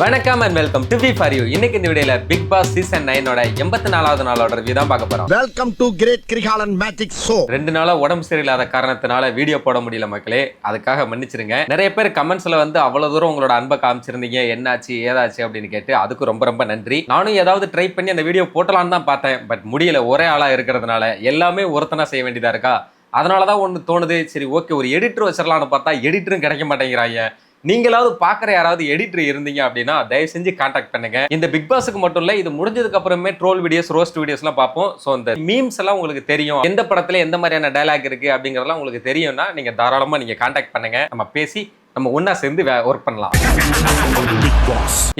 வணக்கம் and welcome to V for you. இன்னைக்கு இந்த வீடியோல பிக் பாஸ் சீசன் 9 ஓட 84வது நாளோட ரிவ்யூ தான் பார்க்க போறோம். Welcome to great Kirikalan magic show. 2 நாளா உடம்பு சரியில்லாத காரணத்தினால வீடியோ போட முடியல மக்களே, அதுக்காக மன்னிச்சிருங்க. நிறைய பேர் கமெண்ட்ஸ்ல வந்து அவ்வளவு தூரம் உங்களோட அன்பை காமிச்சிருந்தீங்க, என்னாச்சு ஏதாச்சு அப்படின்னு கேட்டு அதுக்கு ரொம்ப ரொம்ப நன்றி. நானும் ஏதாவது ட்ரை பண்ணி அந்த வீடியோ போட்டலான்னு தான் பார்த்தேன், பட் முடியல. ஒரே ஆளா இருக்கிறதுனால எல்லாமே ஒருத்தனா செய்ய வேண்டியதா இருக்கா, அதனாலதான் ஒண்ணு தோணுது, சரி ஓகே ஒரு எடிட்டர் வச்சிடலாம்னு பார்த்தா எடிட்டரும் கிடைக்க மாட்டேங்கிறாங்க. நீங்களாவது பாக்குற யாராவது எடிட்டர் இருந்தீங்க அப்படின்னா தயவு செஞ்சு கான்டாக்ட் பண்ணுங்க. இந்த பிக் பாஸுக்கு மட்டும் இல்ல, இது முடிஞ்சதுக்கு அப்புறமே ட்ரோல் வீடியோஸ், ரோஸ்ட் வீடியோஸ் எல்லாம் பார்ப்போம். சோ இந்த மீம்ஸ் எல்லாம் உங்களுக்கு தெரியும், எந்த படத்துல எந்த மாதிரியான டயலாக் இருக்கு அப்படிங்கறதெல்லாம் உங்களுக்கு தெரியும்னா நீங்க தாராளமா நீங்க கான்டாக்ட் பண்ணுங்க. நம்ம பேசி நம்ம ஒன்னா சேர்ந்து ஒர்க் பண்ணலாம்.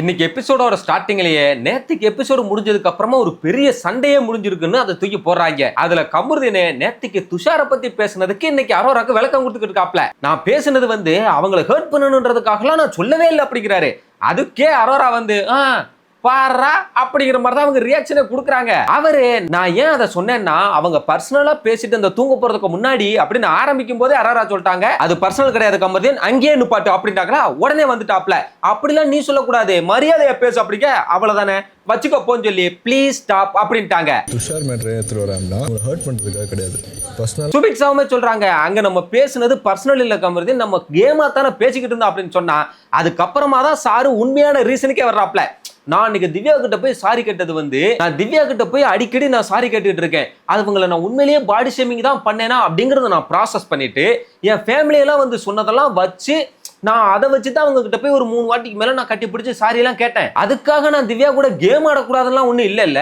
இன்னைக்கு எபிசோடோட ஸ்டார்டிங்லயே நேத்துக்கு எபிசோடு முடிஞ்சதுக்கு அப்புறமா ஒரு பெரிய சண்டையே முடிஞ்சிருக்குன்னு அதை தூக்கி போடுறாங்க. அதுல கமருதீன் நேத்துக்கு துஷாரை பத்தி பேசுனதுக்கு இன்னைக்கு அரோராக்கு விளக்கம் கொடுத்துக்கிட்டு இருக்காப்ல. நான் பேசுனது வந்து அவங்களை ஹர்ட் பண்ணணுன்றதுக்காகலாம் நான் சொல்லவே இல்லை அப்படிங்கிறாரு. அதுக்கே அரோரா வந்து பாரா அப்படிங்கிற மாதிரி தான் அவங்க ரியாக்ஷனை கொடுக்குறாங்க. அவரு நான் ஏன் அதை சொன்னேன்னா, அவங்க பர்சனலா பேசிட்டு அந்த தூங்க போறதுக்கு முன்னாடி அப்படின்னு ஆரம்பிக்கும் போதே அரோரா சொல்லிட்டாங்க அது பர்சனல் கிடையாது கமருதீன், அங்கேயே நிப்பாட்டு அப்படின்ட்டாங்களா. உடனே வந்துட்டாப்ல, அப்படிலாம் நீ சொல்லக்கூடாது, மரியாதையா பேசு அப்படிங்க, அவ்வளவுதானே வச்சுக்கோ போன்னு சொல்லி ப்ளீஸ் ஸ்டாப் அப்படின்ட்டாங்க. துஷார் மேட்டர் ஏத்துற வராமனா ஹர்ட் பண்றதுக்காக கிடையாது, பர்சனல். சுபிக்ஸாவுமே சொல்றாங்க அங்க நம்ம பேசுனது பர்சனல் இல்ல கமருதீன், நம்ம கேமா தானே பேசிக்கிட்டு இருந்தோம் அப்படின்னு சொன்னா அதுக்கப்புறமா தான் சாரு உண்மையான ரீசனுக்கே வர்றாப்ல. நான் இன்னைக்கு திவ்யா கிட்ட போய் சாரி கேட்டது வந்து, நான் திவ்யா கிட்ட போய் அடிக்கடி நான் சாரி கேட்டுட்டு இருக்கேன், அதுங்களை நான் உண்மையிலேயே பாடி ஷேமிங் தான் பண்ணேனா அப்படிங்கறத நான் ப்ராசஸ் பண்ணிட்டு என் ஃபேமிலியெல்லாம் வந்து சொன்னதெல்லாம் வச்சு நான் அதை வச்சுதான் அவங்க கிட்ட போய் ஒரு 3 வாட்டிக்கு மேல நான் கட்டி பிடிச்சி சாரி எல்லாம் கேட்டேன். அதுக்காக நான் திவ்யா கூட கேம் ஆடக்கூடாதுலாம் ஒண்ணு இல்ல,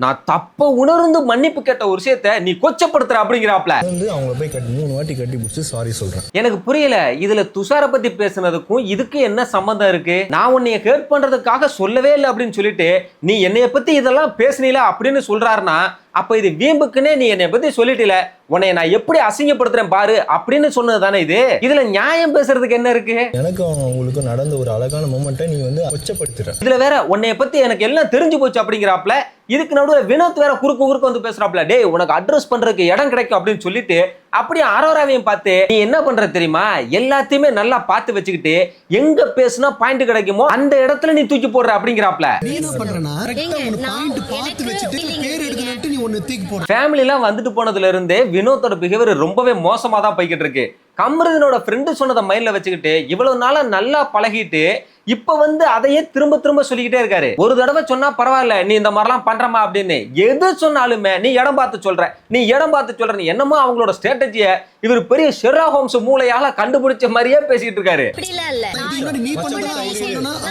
நான் தப்ப உணர்ந்து மன்னிப்பு கேட்ட ஒரு விஷயத்த நீ கொச்சப்படுத்துற அப்படிங்கிறாப்ல. அவங்க போய் 3 வாட்டி கட்டி பிடிச்சி சாரி சொல்றேன். எனக்கு புரியல, இதுல துஷாரை பத்தி பேசுனதுக்கும் இதுக்கு என்ன சம்பந்தம் இருக்கு? நான் உன்னைய ஹர்ட் பண்றதுக்காக சொல்லவே இல்லை அப்படின்னு சொல்லிட்டு நீ என்னைய பத்தி இதெல்லாம் பேசுனீல அப்படின்னு சொல்றாருன்னா, அப்ப இது வீம்புக்குன்னே நீ என்னை பத்தி சொல்லிட்டல, உன்னை நான் எப்படி அசிங்கப்படுத்துறேன் பாரு அப்படின்னு சொன்னது தானே இது. இதுல நியாயம் பேசுறதுக்கு என்ன இருக்கு? எனக்கு அவங்களுக்கு நடந்த ஒரு அழகான மொமெண்ட்டை நீ வந்து கொச்சப்படுத்துற. இதுல வேற உன்னைய பத்தி எனக்கு எல்லாம் தெரிஞ்சு போச்சு அப்படிங்கிறாப்ல. இதுக்கு நடுவுல வினோத் வேற குறுக்கு வந்து பேசுறாப்ல, டேய் உனக்கு அட்ரஸ் பண்றதுக்கு இடம் கிடைக்கும் அப்படின்னு சொல்லிட்டு அப்படியே அரோராவையும் பார்த்து நீ என்ன பண்ற தெரியுமா, எல்லாத்தையுமே நல்லா பார்த்து வச்சுக்கிட்டு எங்க பேசுனா பாயிண்ட் கிடைக்குமோ அந்த இடத்துல நீ தூக்கி போடுற அப்படிங்கிறாப்ல. ஃபேமிலி எல்லாம் வந்துட்டு போனதுல இருந்தே வினோத்தோட பிஹேவியர் ரொம்பவே மோசமா தான் போய்கிட்டு இருக்கு. கமருதீனோட ஃப்ரெண்டு சொன்னதை மைண்ட்ல வச்சுக்கிட்டு இவ்வளவு நாளா நல்லா பழகிட்டு இப்ப வந்து அதையே திரும்ப திரும்ப சொல்லிக்கிட்டே இருக்காரு. ஒரு தடவை சொன்னா பரவாயில்ல, நீ இந்த மாதிரிலாம் பண்றமா அப்படின்னு, எது சொன்னாலுமே நீ இடம் பார்த்து சொல்ற, நீ இடம் பார்த்து சொல்ற, நீ என்னமோ அவங்களோட ஸ்ட்ராட்டஜிய இவர் பெரிய ஷெர்லாக் ஹோம்ஸ் மூளையால கண்டுபிடிச்ச மாதிரியே பேசிட்டு இருக்காரு.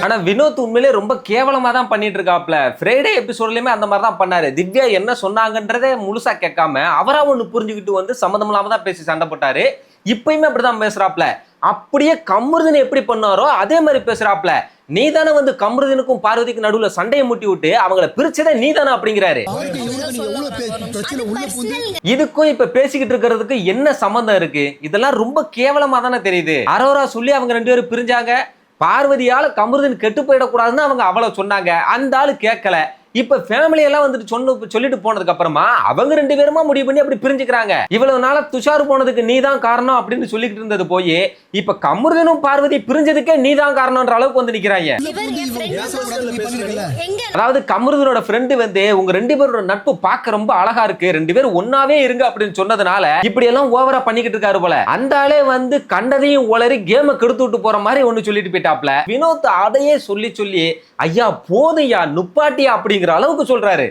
ஆனா வினோத் உண்மையிலே ரொம்ப கேவலமா தான் பண்ணிட்டு இருக்காப்ல. ஃப்ரைடே எபிசோட்லயுமே அந்த மாதிரி தான் பண்ணாரு. திவ்யா என்ன சொன்னாங்கன்றதே முழுசா கேட்காம அவரா ஒண்ணு புரிஞ்சுக்கிட்டு வந்து சம்மந்தம் இல்லாம தான் பேசி சண்டை போட்டாரு. இப்பயுமே அப்படிதான் பேசுறாப்ல. அப்படியே கமருதீன் எப்படி பண்ணாரோ அதே மாதிரி பேசுறாப்ல. நீதானே வந்து கமருதீனுக்கும் பார்வதிக்கும் நடுவுல சண்டையை முட்டி விட்டு அவங்கள பிரிச்சதே நீதானே அப்படிங்கிறாரு. இதுக்கும் இப்ப பேசிக்கிட்டு இருக்கிறதுக்கு என்ன சம்பந்தம் இருக்கு? இதெல்லாம் ரொம்ப கேவலமா தானே தெரியுது. அரோரா சொல்லி அவங்க 2 பேரும் பிரிஞ்சாங்க, பார்வதியால கமருதீன் கெட்டு போயிடக்கூடாதுன்னு அவங்க அவளை சொன்னாங்க, அந்த ஆளு கேட்கல. இப்ப ஃபேமிலி எல்லாம் வந்துட்டு சொல்லிட்டு போனதுக்கு அப்புறமா அவங்க 2 பேருமா முடிவு பண்ணி அப்படி பிரிஞ்சுக்கிறாங்க. இவ்வளவு நாளா துஷார் போனதுக்கு நீதான் காரணம் அப்படின்னு சொல்லிட்டு இருந்தது போய் இப்ப கமருதீனும் பார்வதி பிரிஞ்சதுக்கே நீதான் காரணம்ன்ற அளவுக்கு வந்து நிக்கிறாங்க. அதாவது கமருதீனோட ஃப்ரெண்டு வந்து உங்க 2 பேரோட நட்பு பார்க்க ரொம்ப அழகா இருக்கு, 2 பேரும் ஒன்னாவே இருங்க அப்படின்னு சொன்னதுனால இப்படி எல்லாம் ஓவரா பண்ணிக்கிட்டு இருக்காரு போல. அந்த ஆளே வந்து கண்டதையும் உளறி கேம கெடுத்து விட்டு போற மாதிரி ஒண்ணு சொல்லிட்டு போயிட்டாப்ல. வினோத் அதையே சொல்லி சொல்லி ஐயா போதையா நுப்பாட்டியா அப்படிங்கிற அளவுக்கு சொல்றாரு.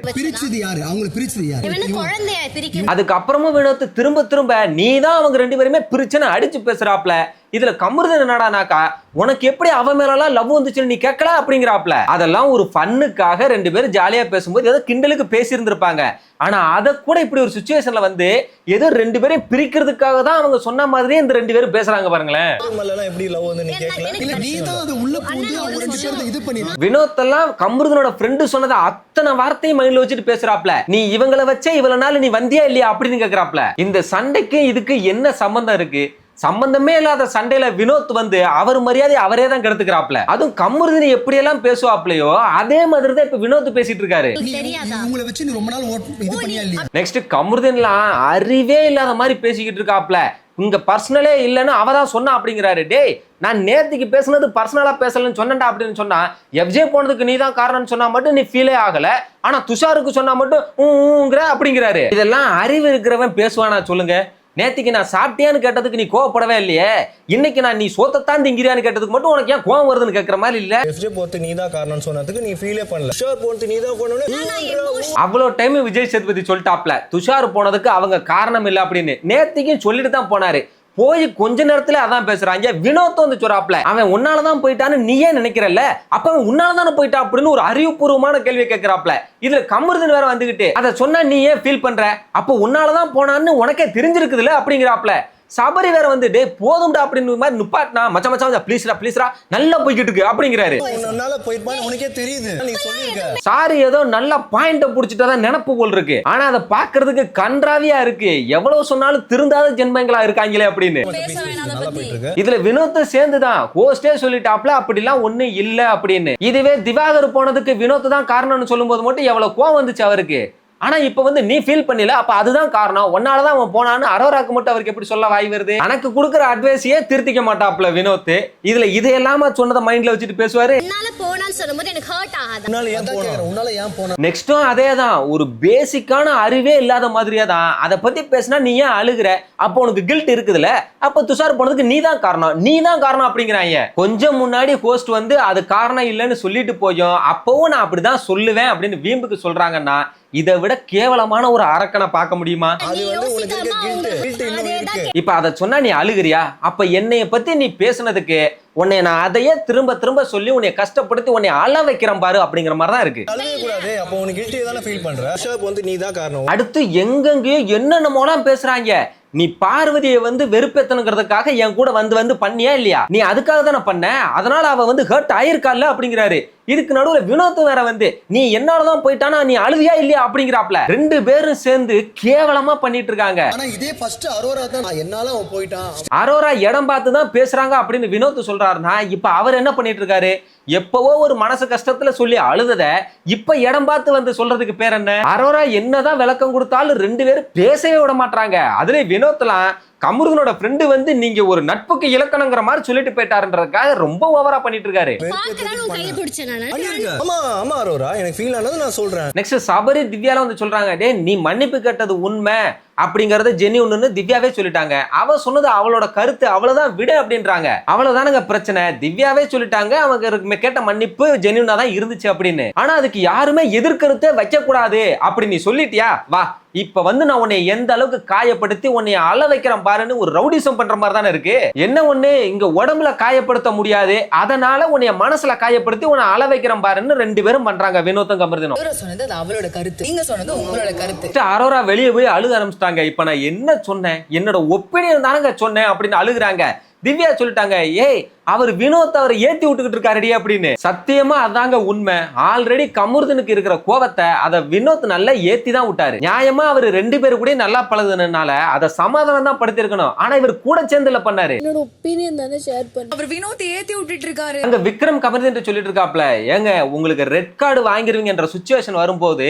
அதுக்கப்புறமும் வினோத் திரும்ப திரும்ப நீதான் அவங்க 2 பேருமே பிரிச்சுன்னு அடிச்சு பேசுறாப்ல. இதுல கமருதீன் என்னடானாக்கா உனக்கு எப்படி அவ மேலாம் லவ் வந்துச்சுன்னு நீ கேட்கல அப்படிங்கிறாப்ல. அதெல்லாம் ஒரு ஃபன்னுக்காக 2 பேரும் ஜாலியா பேசும்போது ஏதோ கிண்டலுக்கு பேசி இருந்திருப்பாங்க. ஆனா அத கூட இப்படி ஒரு சிச்சுவேஷன்ல வந்து ஏதோ 2 பேரையும் பிரிக்கிறதுக்காக தான் அவங்க சொன்ன மாதிரியே இந்த 2 பேரும் பேசுறாங்க பாருங்களேன். வினோத் எல்லாம் கமருதீனோட ஃப்ரெண்டு சொன்னதை அத்தனை வார்த்தையும் மைண்ட்ல வச்சுட்டு பேசுறாப்ல. நீ இவங்களை வச்சே இவ்வளவு நாள் நீ வந்தியா இல்லையா அப்படின்னு கேக்குறாப்ல. இந்த சண்டைக்கு இதுக்கு என்ன சம்பந்தம் இருக்கு? சம்பந்தமே இல்லாத சண்டையில வினோத் வந்து அவர் மரியாதை அவரே தான் கெடுத்துக்கிறாப்ல. அதுவும் கமருதீன் எப்படி எல்லாம் பேசுவாப்லையோ அதே மாதிரி தான் இப்ப வினோத் பேசிட்டு இருக்காரு. நெக்ஸ்ட் கமருதீன்லாம் அறிவே இல்லாத மாதிரி பேசிக்கிட்டு இருக்காப்ல. இங்க பர்சனலே இல்லைன்னு அவ தான் சொன்னா அப்படிங்கிறாரு. டேய், நான் நேத்துக்கு பேசுனது பர்சனலா பேசலன்னு சொன்னேன்டா அப்படின்னு சொன்னா, எஃப்ஜே போனதுக்கு நீ தான் காரணம்னு சொன்னா மட்டும் நீ ஃபீலே ஆகல, ஆனா துஷாருக்கு சொன்னா மட்டும் ஊங்கிற அப்படிங்கிறாரு. இதெல்லாம் அறிவு இருக்கிறவன் பேசுவானா சொல்லுங்க? நேத்திக்கு நான் சாப்பிட்டியான்னு கேட்டதுக்கு நீ கோவப்படவே இல்லையே, இன்னைக்கு நான் நீ சோத்தத்தான் திங்கிறியான்னு கேட்டதுக்கு மட்டும் உனக்கு ஏன் கோவம் வருதுன்னு கேட்கற மாதிரி இல்ல? எஃப்ஜே போறது நீ தான் காரணம் சொன்னதுக்கு நீ ஃபீலே பண்ணல. துஷார் போறது நீ தான் பண்ணணும். அவ்வளோ டைம் விஜய் சேதுபதி சொல்லிட்டாப்ல துஷார் போனதுக்கு அவங்க காரணம் இல்லை அப்படின்னு. நேத்திக்கும் சொல்லிட்டு தான் போனாரு. போய் கொஞ்ச நேரத்துல அதான் பேசுறாங்க. வினோத் வந்து சொல்றாப்ல, அவன் உன்னாலதான் போயிட்டான்னு நீயே நினைக்கிறல்ல, அப்ப அவன் உன்னாலதானே போயிட்டா அப்படின்னு ஒரு அறிவுபூர்வமான கேள்வியை கேட்கிறாப்ல. இதுல கமருதன் வேற வந்துகிட்டு அதை சொன்னா நீ ஏன் ஃபீல் பண்ற, அப்ப உன்னாலதான் போனான்னு உனக்கே தெரிஞ்சிருக்குதுல அப்படிங்கிறாப்ல. சபரி வேற வந்து டே போதும்டா அப்படின்னு மாதிரி நுப்பாட்னா, மச்சா மச்சா ப்ளீஸ்ரா நல்லா போய்கிட்டு இருக்கு அப்படிங்கிறாரு. உன்னால போயிட்டான்னு உனக்கே தெரியுது, நீ சொல்லிருக்க. சாரி ஏதோ நல்ல பாயிண்ட புடிச்சிட்டதான் நினைப்பு போல் இருக்கு, ஆனா அதை பாக்குறதுக்கு கன்றாவியா இருக்கு. எவ்வளவு சொன்னாலும் திருந்தாத ஜென்மங்களா இருக்காங்களே அப்படின்னு. இதுல வினோத் சேர்ந்துதான் ஹோஸ்டே சொல்லிட்டாப்ல அப்படிலாம் ஒண்ணு இல்ல அப்படின்னு. இதுவே திவாகர் போனதுக்கு வினோத் தான் காரணம்னு சொல்லும் போது மட்டும் எவ்வளவு கோவம் வந்துச்சு அவருக்கு. ஆனா இப்ப வந்து நீ ஃபீல் பண்ணல, அப்ப அதுதான் காரணம், உன்னாலதான் அவன் போனான்னு அரோராக்கு மட்டும் அவருக்கு எப்படி சொல்ல வாய் வருது? எனக்கு கொடுக்குற அட்வைஸையே திருத்திக்க மாட்டாப்ல வினோத். இதுல இதையெல்லாம சொன்னதை மைண்ட்ல வச்சுட்டு பேசுவாரு. நெக்ஸ்டும் அதேதான், ஒரு பேசிக்கான அறிவே இல்லாத மாதிரியே தான். அதை பத்தி பேசினா நீ ஏன் அழுகுற, அப்ப உனக்கு கில்ட் இருக்குதுல, அப்ப துஷார் போனதுக்கு நீ தான் காரணம் அப்படிங்கிறாங்க. கொஞ்சம் முன்னாடி ஹோஸ்ட் வந்து அது காரணம் இல்லைன்னு சொல்லிட்டு போயும் அப்பவும் நான் அப்படிதான் சொல்லுவேன் அப்படின்னு வீம்புக்கு சொல்றாங்கன்னா, இதை விட கேவலமான ஒரு அரக்கனை பார்க்க முடியுமா? இப்ப அதை சொன்னா நீ அழுகிறியா? அப்ப என்னைய பத்தி நீ பேசுனதுக்கு உன்னை நான் அதையே திரும்ப திரும்ப சொல்லி உன்னை கஷ்டப்படுத்தி உன்னை அழ வைக்கிறேன் பாரு அப்படிங்கிற மாதிரி தான் இருக்கு. அடுத்து எங்கெங்கயோ என்னென்னமோலாம் பேசுறாங்க. நீ பார்வதியை வந்து வெறுப்பேத்தனுங்கிறதுக்காக என் கூட வந்து பண்ணியா இல்லையா? நீ அதுக்காக தானே பண்ண, அதனால அவ வந்து ஹர்ட் ஆயிருக்கால அப்படிங்கிறாரு. இதுக்கு நடுவுல வினோத் வேற வந்து நீ என்னாலதான் போயிட்டானா நீ அழுவியா இல்லையா அப்படிங்கிறாப்ல. ரெண்டு பேரும் சேர்ந்து கேவலமா பண்ணிட்டு இருக்காங்க. அரோரா இடம் பார்த்து தான் பேசுறாங்க அப்படின்னு வினோத் சொல்றாருன்னா, இப்ப அவர் என்ன பண்ணிட்டு இருக்காரு? எப்பவோ ஒரு மனசு கஷ்டத்துல சொல்லி அழுதத இப்ப இடம் பார்த்து வந்து சொல்றதுக்கு பேர் என்ன? அரோரா என்னதான் விளக்கம் கொடுத்தாலும் ரெண்டு பேரும் பேசவே விட மாட்டாங்க. அதுல வினோத்லாம் கமருதனோட ஃப்ரெண்டு வந்து நீங்க ஒரு நட்புக்கு இலக்கணங்கிற மாதிரி சொல்லிட்டு போயிட்டாருன்றதுக்காக ரொம்ப ஓவரா பண்ணிட்டு இருக்காரு. நெக்ஸ்ட் சபரி திவ்யால வந்து சொல்றாங்க, டே நீ மன்னிப்பு கேட்டது உண்மை அப்படிங்கறத ஜெனியூன்னு திவ்யாவே சொல்லிட்டாங்க. அவ சொன்னது அவளோட கருத்து, அவ்வளவுதான் விடு அப்படின்றாங்க. அவ்வளவுதானுங்க பிரச்சனை. திவ்யாவே சொல்லிட்டாங்க அவங்க கேட்ட மன்னிப்பு ஜெனியூனா தான் இருந்துச்சு அப்படின்னு. ஆனா அதுக்கு யாருமே எதிர்கருத்தே வைக்க கூடாது அப்படி நீ சொல்லிட்டியா, வா இப்ப வந்து நான் உன்னை எந்த அளவுக்கு காயப்படுத்தி உன்னை அழ வைக்கிறேன் பாருன்னு ஒரு ரவுடிசம் பண்ற மாதிரி தானே இருக்கு. என்ன ஒண்ணு இங்க உடம்புல காயப்படுத்த முடியாது, அதனால உன்னை மனசுல காயப்படுத்தி உன்னை அழ வைக்கிறேன் பாருன்னு ரெண்டு பேரும் பண்றாங்க வினோத்தும் கமருதனும். அவரோட கருத்து, நீங்க சொன்னது உங்களோட கருத்து. அரோரா வெளியே போய் அழுக ஆரம்பிச்சிட்டாங்க. இப்ப நான் என்ன சொன்னேன், என்னோட ஒப்பீனியன் தானங்க சொன்னேன் அப்படின்னு அழுகுறாங்க. திவ்யா சொல்லிட்டாங்க, ஏய் அவர் வினோத் அவரை ஏத்தி விட்டுக்கிட்டு இருக்காருடி அப்படின்னு. சத்தியமா அதாங்க உண்மை. ஆல்ரெடி கமருதனுக்கு இருக்கிற கோவத்தை அதை வினோத் நல்லா ஏத்தி தான் விட்டாரு. நியாயமா அவர் ரெண்டு பேரு கூட நல்லா பழகுதுனால அதை சமாதானம் தான் படுத்திருக்கணும். ஆனா இவர் கூட சேர்ந்துல பண்ணாரு. என்னோட ஒப்பீனியன் தானே ஷேர் பண்ண. அவர் வினோத் ஏத்தி விட்டுட்டு இருக்காரு. அங்க விக்ரம் கமருதன் சொல்லிட்டு இருக்காப்ல, ஏங்க உங்களுக்கு ரெட் கார்டு வாங்கிருவீங்கன்ற சிச்சுவேஷன் வரும்போது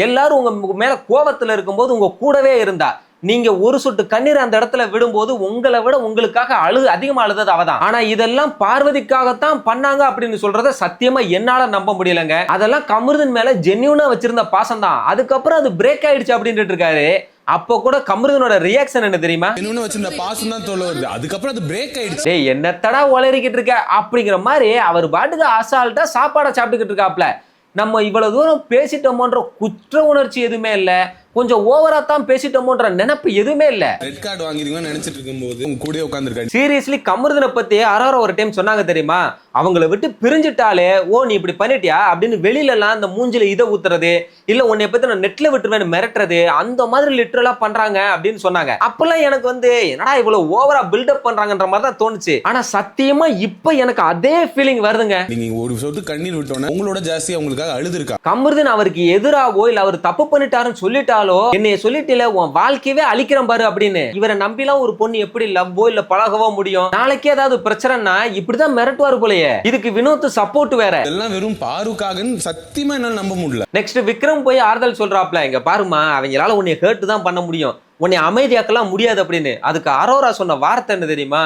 எல்லாரும் உங்க மேல கோவத்துல இருக்கும்போது உங்க கூடவே இருந்தா, நீங்க ஒரு சொட்டு கண்ணீர் அந்த இடத்துல விடும்போது உங்களை விட உங்களுக்காக அதிகமா அழுதது அவதான். ஆனா இதெல்லாம் பார்வதிக்காகத்தான் பண்ணாங்க அப்படின்னு சொல்றத சத்தியமா என்னால நம்ப முடியலங்க. அதெல்லாம் கமருதன் மேல ஜென்யூனா வச்சிருந்த பாசம் தான். அதுக்கப்புறம் அது பிரேக் ஆயிடுச்சு அப்படின்ட்டு இருக்காரு. அப்போ கூட கமருதனோட ரியாக்ஷன் என்ன தெரியுமா? இன்னொன்னு வச்சிருந்த பாசம் தான் தோல வருது, அதுக்கப்புறம் அது பிரேக் ஆயிடுச்சு. டேய் என்னத்தடா உளறிக்கிட்டு இருக்க அப்படிங்கிற மாதிரி அவர் பாட்டுக்கு அசால்ட்டா சாப்பாடை சாப்பிட்டுக்கிட்டு இருக்காப்ல. நம்ம இவ்வளவு தூரம் பேசிட்டோமோன்ற குற்ற உணர்ச்சி எதுவுமே இல்ல, கொஞ்சம் ஓவரா தான் பேசிட்டோமோன்ற நினைப்பு எதுவுமே இல்ல. ரெட் கார்டு வாங்கிடுவீங்கன்னு நினைச்சிட்டு இருக்கும்போது உங்க கூடயே உட்கார்ந்திருக்காரு. சீரியஸ்லி கமருதனை பத்தி அரோரா ஒரு டைம் சொன்னாங்க தெரியுமா, அவங்கள விட்டு பிரிஞ்சுட்டாலே ஓ நீ இப்படி பண்ணிட்டியா அப்படின்னு வெளியில எல்லாம் அந்த மூஞ்சில இதை ஊத்துறது, இல்ல உன்னை பத்தி நான் நெட்ல விட்டுருவேன் மிரட்டுறது, அந்த மாதிரி லிட்டரலா பண்றாங்க அப்படின்னு சொன்னாங்க. அப்பெல்லாம் எனக்கு வந்து என்னடா இவ்வளவு ஓவரா பில்டப் பண்றாங்கன்ற மாதிரி தான் தோணுச்சு. ஆனா சத்தியமா இப்ப எனக்கு அதே ஃபீலிங் வருதுங்க. நீங்க ஒரு சொட்டு கண்ணீர் விட்டோன்னே உங்களோட ஜாஸ்தியா உங்களுக்காக அழுதுருக்கா. கமருதன் அவருக்கு எதிராவோ இல்ல அவர் தப்பு பண்ணிட்டாருன்னு சொல்லிட்டாலோ என்னைய சொல்லிட்டு உன் வாழ்க்கையவே அழிக்கிறேன் பாரு அப்படின்னு இவரை நம்பிலாம் ஒரு பொண்ணு எப்படி லவ்வோ இல்ல பழகவோ முடியும்? நாளைக்கே ஏதாவது பிரச்சனைனா இப்படிதான் மிரட்டுவாரு போலயே. இதுக்கு வினோத் சப்போர்ட் வேற. எல்லாம் வெறும் பாருக்காக சத்தியமா என்னால நம்ப முடியல. நெக்ஸ்ட் விக்ரம் போய் ஆறுதல் சொல்றாப்ல, இங்க பாருமா அவங்களால உன்னை ஹர்ட் தான் பண்ண முடியும், உன்னை அமைதியாக்கலாம் முடியாது அப்படின்னு. அதுக்கு அரோரா சொன்ன வார்த்தை என்ன தெரியுமா?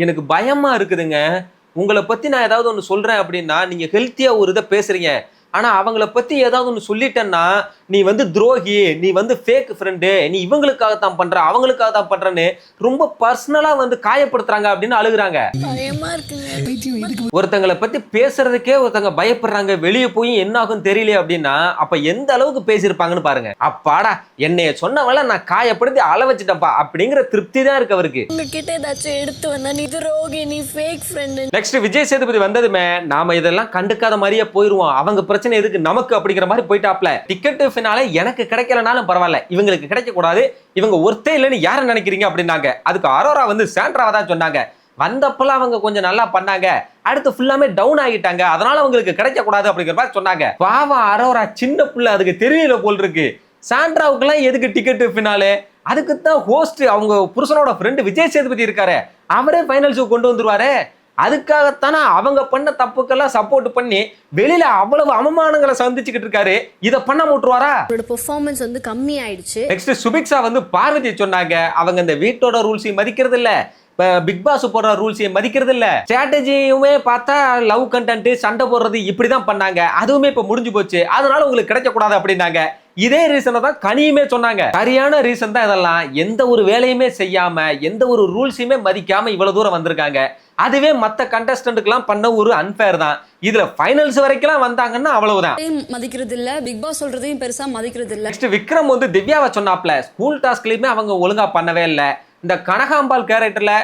எனக்கு பயமா இருக்குதுங்க, உங்களை பத்தி நான் ஏதாவது ஒன்று சொல்றேன் அப்படின்னா நீங்க ஹெல்த்தியா ஒரு இதை பேசுறீங்க, ஆனா அவங்கள பத்தி ஏதாவது ஒன்று சொல்லிட்டேன்னா நீ வந்து துரோகி, நீ வந்து ஃபேக் ஃப்ரெண்டு, நீ இவங்களுக்காகத்தான் பண்ற அவங்களுக்காக தான் பண்றன்னு ரொம்ப பர்சனலா வந்து காயப்படுத்துறாங்க அப்படின்னு அழுகுறாங்க. பயமா இருக்குங்க. ஒருத்தங்களை பத்தி பேசுறதுக்கே ஒருத்தங்க பயப்படுறாங்க, வெளியே போய் என்ன ஆகும் தெரியல அப்படின்னா அப்ப எந்த அளவுக்கு பேசியிருப்பாங்கன்னு பாருங்க. அப்பாடா என்னைய சொன்னவள நான் காயப்படுத்தி அள வச்சுட்டப்பா அப்படிங்கிற திருப்தி தான் இருக்கு அவருக்கு. உங்ககிட்ட ஏதாச்சும் எடுத்து வந்தா நீ துரோகி, நீ fake friend. Next Vijay Sethupathi வந்ததுமே நாம இதெல்லாம் கண்டுக்காத மாதிரியே போயிருவோம், அவங்க பிரச்சனை எதுக்கு நமக்கு அப்படிங்கிற மாதிரி போயிட்டாப்ல. டிக்கெட் ஃபினாலே எனக்கு கிடைக்கலனாலும் பரவாயில்ல, இவங்களுக்கு கிடைக்க கூடாது, இவங்க ஒருத்தே இல்லைன்னு யாரை நினைக்கிறீங்க அப்படின்னாங்க. அதுக்கு அரோரா வந்து சாண்ட்ராவை தான் சொன்னாங்க. வந்தப்பெல்லாம் அவங்க கொஞ்சம் நல்லா பண்ணாங்க, அடுத்து ஃபுல்லாமே டவுன் ஆகிட்டாங்க, அதனால அவங்களுக்கு கிடைக்க கூடாது அப்படிங்கிற மாதிரி சொன்னாங்க. பாவம் அரோரா சின்ன பிள்ளை, அதுக்கு தெரியல போல் இருக்கு. சாண்ட்ராவுக்குலாம் எதுக்கு டிக்கெட் ஃபினாலே? அதுக்கு தான் ஹோஸ்ட் அவங்க புருஷனோட ஃப்ரெண்டு விஜய் சேதுபதி இருக்காரு, அவரே ஃபைனல்ஸுக்கு கொண்டு வந்துருவாரு. அதுக்காகத்தானே அவங்க பண்ண தப்புக்கெல்லாம் சப்போர்ட் பண்ணி வெளியில அவ்வளவு அவமானங்களை சந்திச்சுக்கிட்டு இருக்காரு, இதை பண்ண முட்டுவாரா? அவரோட பெர்ஃபார்மன்ஸ் வந்து கம்மி ஆயிடுச்சு. நெக்ஸ்ட் சுபிக்ஷா வந்து பார்வதி சொன்னாங்க, அவங்க இந்த வீட்டோட ரூல்ஸையும் மதிக்கிறது இல்ல, பிக் பாஸ் போடுற ரூல்ஸையும் மதிக்கிறது இல்ல, ஸ்ட்ராட்டஜியுமே பார்த்தா லவ் கண்டென்ட் சண்டை போடுறது இப்படிதான் பண்ணாங்க, அதுவுமே இப்ப முடிஞ்சு போச்சு, அதனால உங்களுக்கு கிடைக்க கூடாது அப்படின்னாங்க. இதே ரீசனை தான் கனியுமே சொன்னாங்க. சரியான ரீசன் தான் இதெல்லாம். எந்த ஒரு வேலையுமே செய்யாம எந்த ஒரு ரூல்ஸையுமே மதிக்காம இவ்வளவு தூரம் வந்திருக்காங்க. அதுவே மத்த கண்டஸ்டன்ட்க்குலாம் பண்ண ஒரு அன்பேர் தான். இதுல ஃபைனல்ஸ் வரைக்கும் வந்தாங்கன்னா அவ்வளவுதான். மதிக்கிறது இல்ல, பிக் பாஸ் சொல்றதையும் பெருசா மதிக்கிறது இல்ல. நெக்ஸ்ட் விக்ரம் வந்து திவ்யாவை சொன்னாப்ல, ஸ்கூல் டாஸ்க்லயுமே அவங்க ஒழுங்கா பண்ணவே இல்லை, இந்த கனகாம்பால் கேரக்டர்ல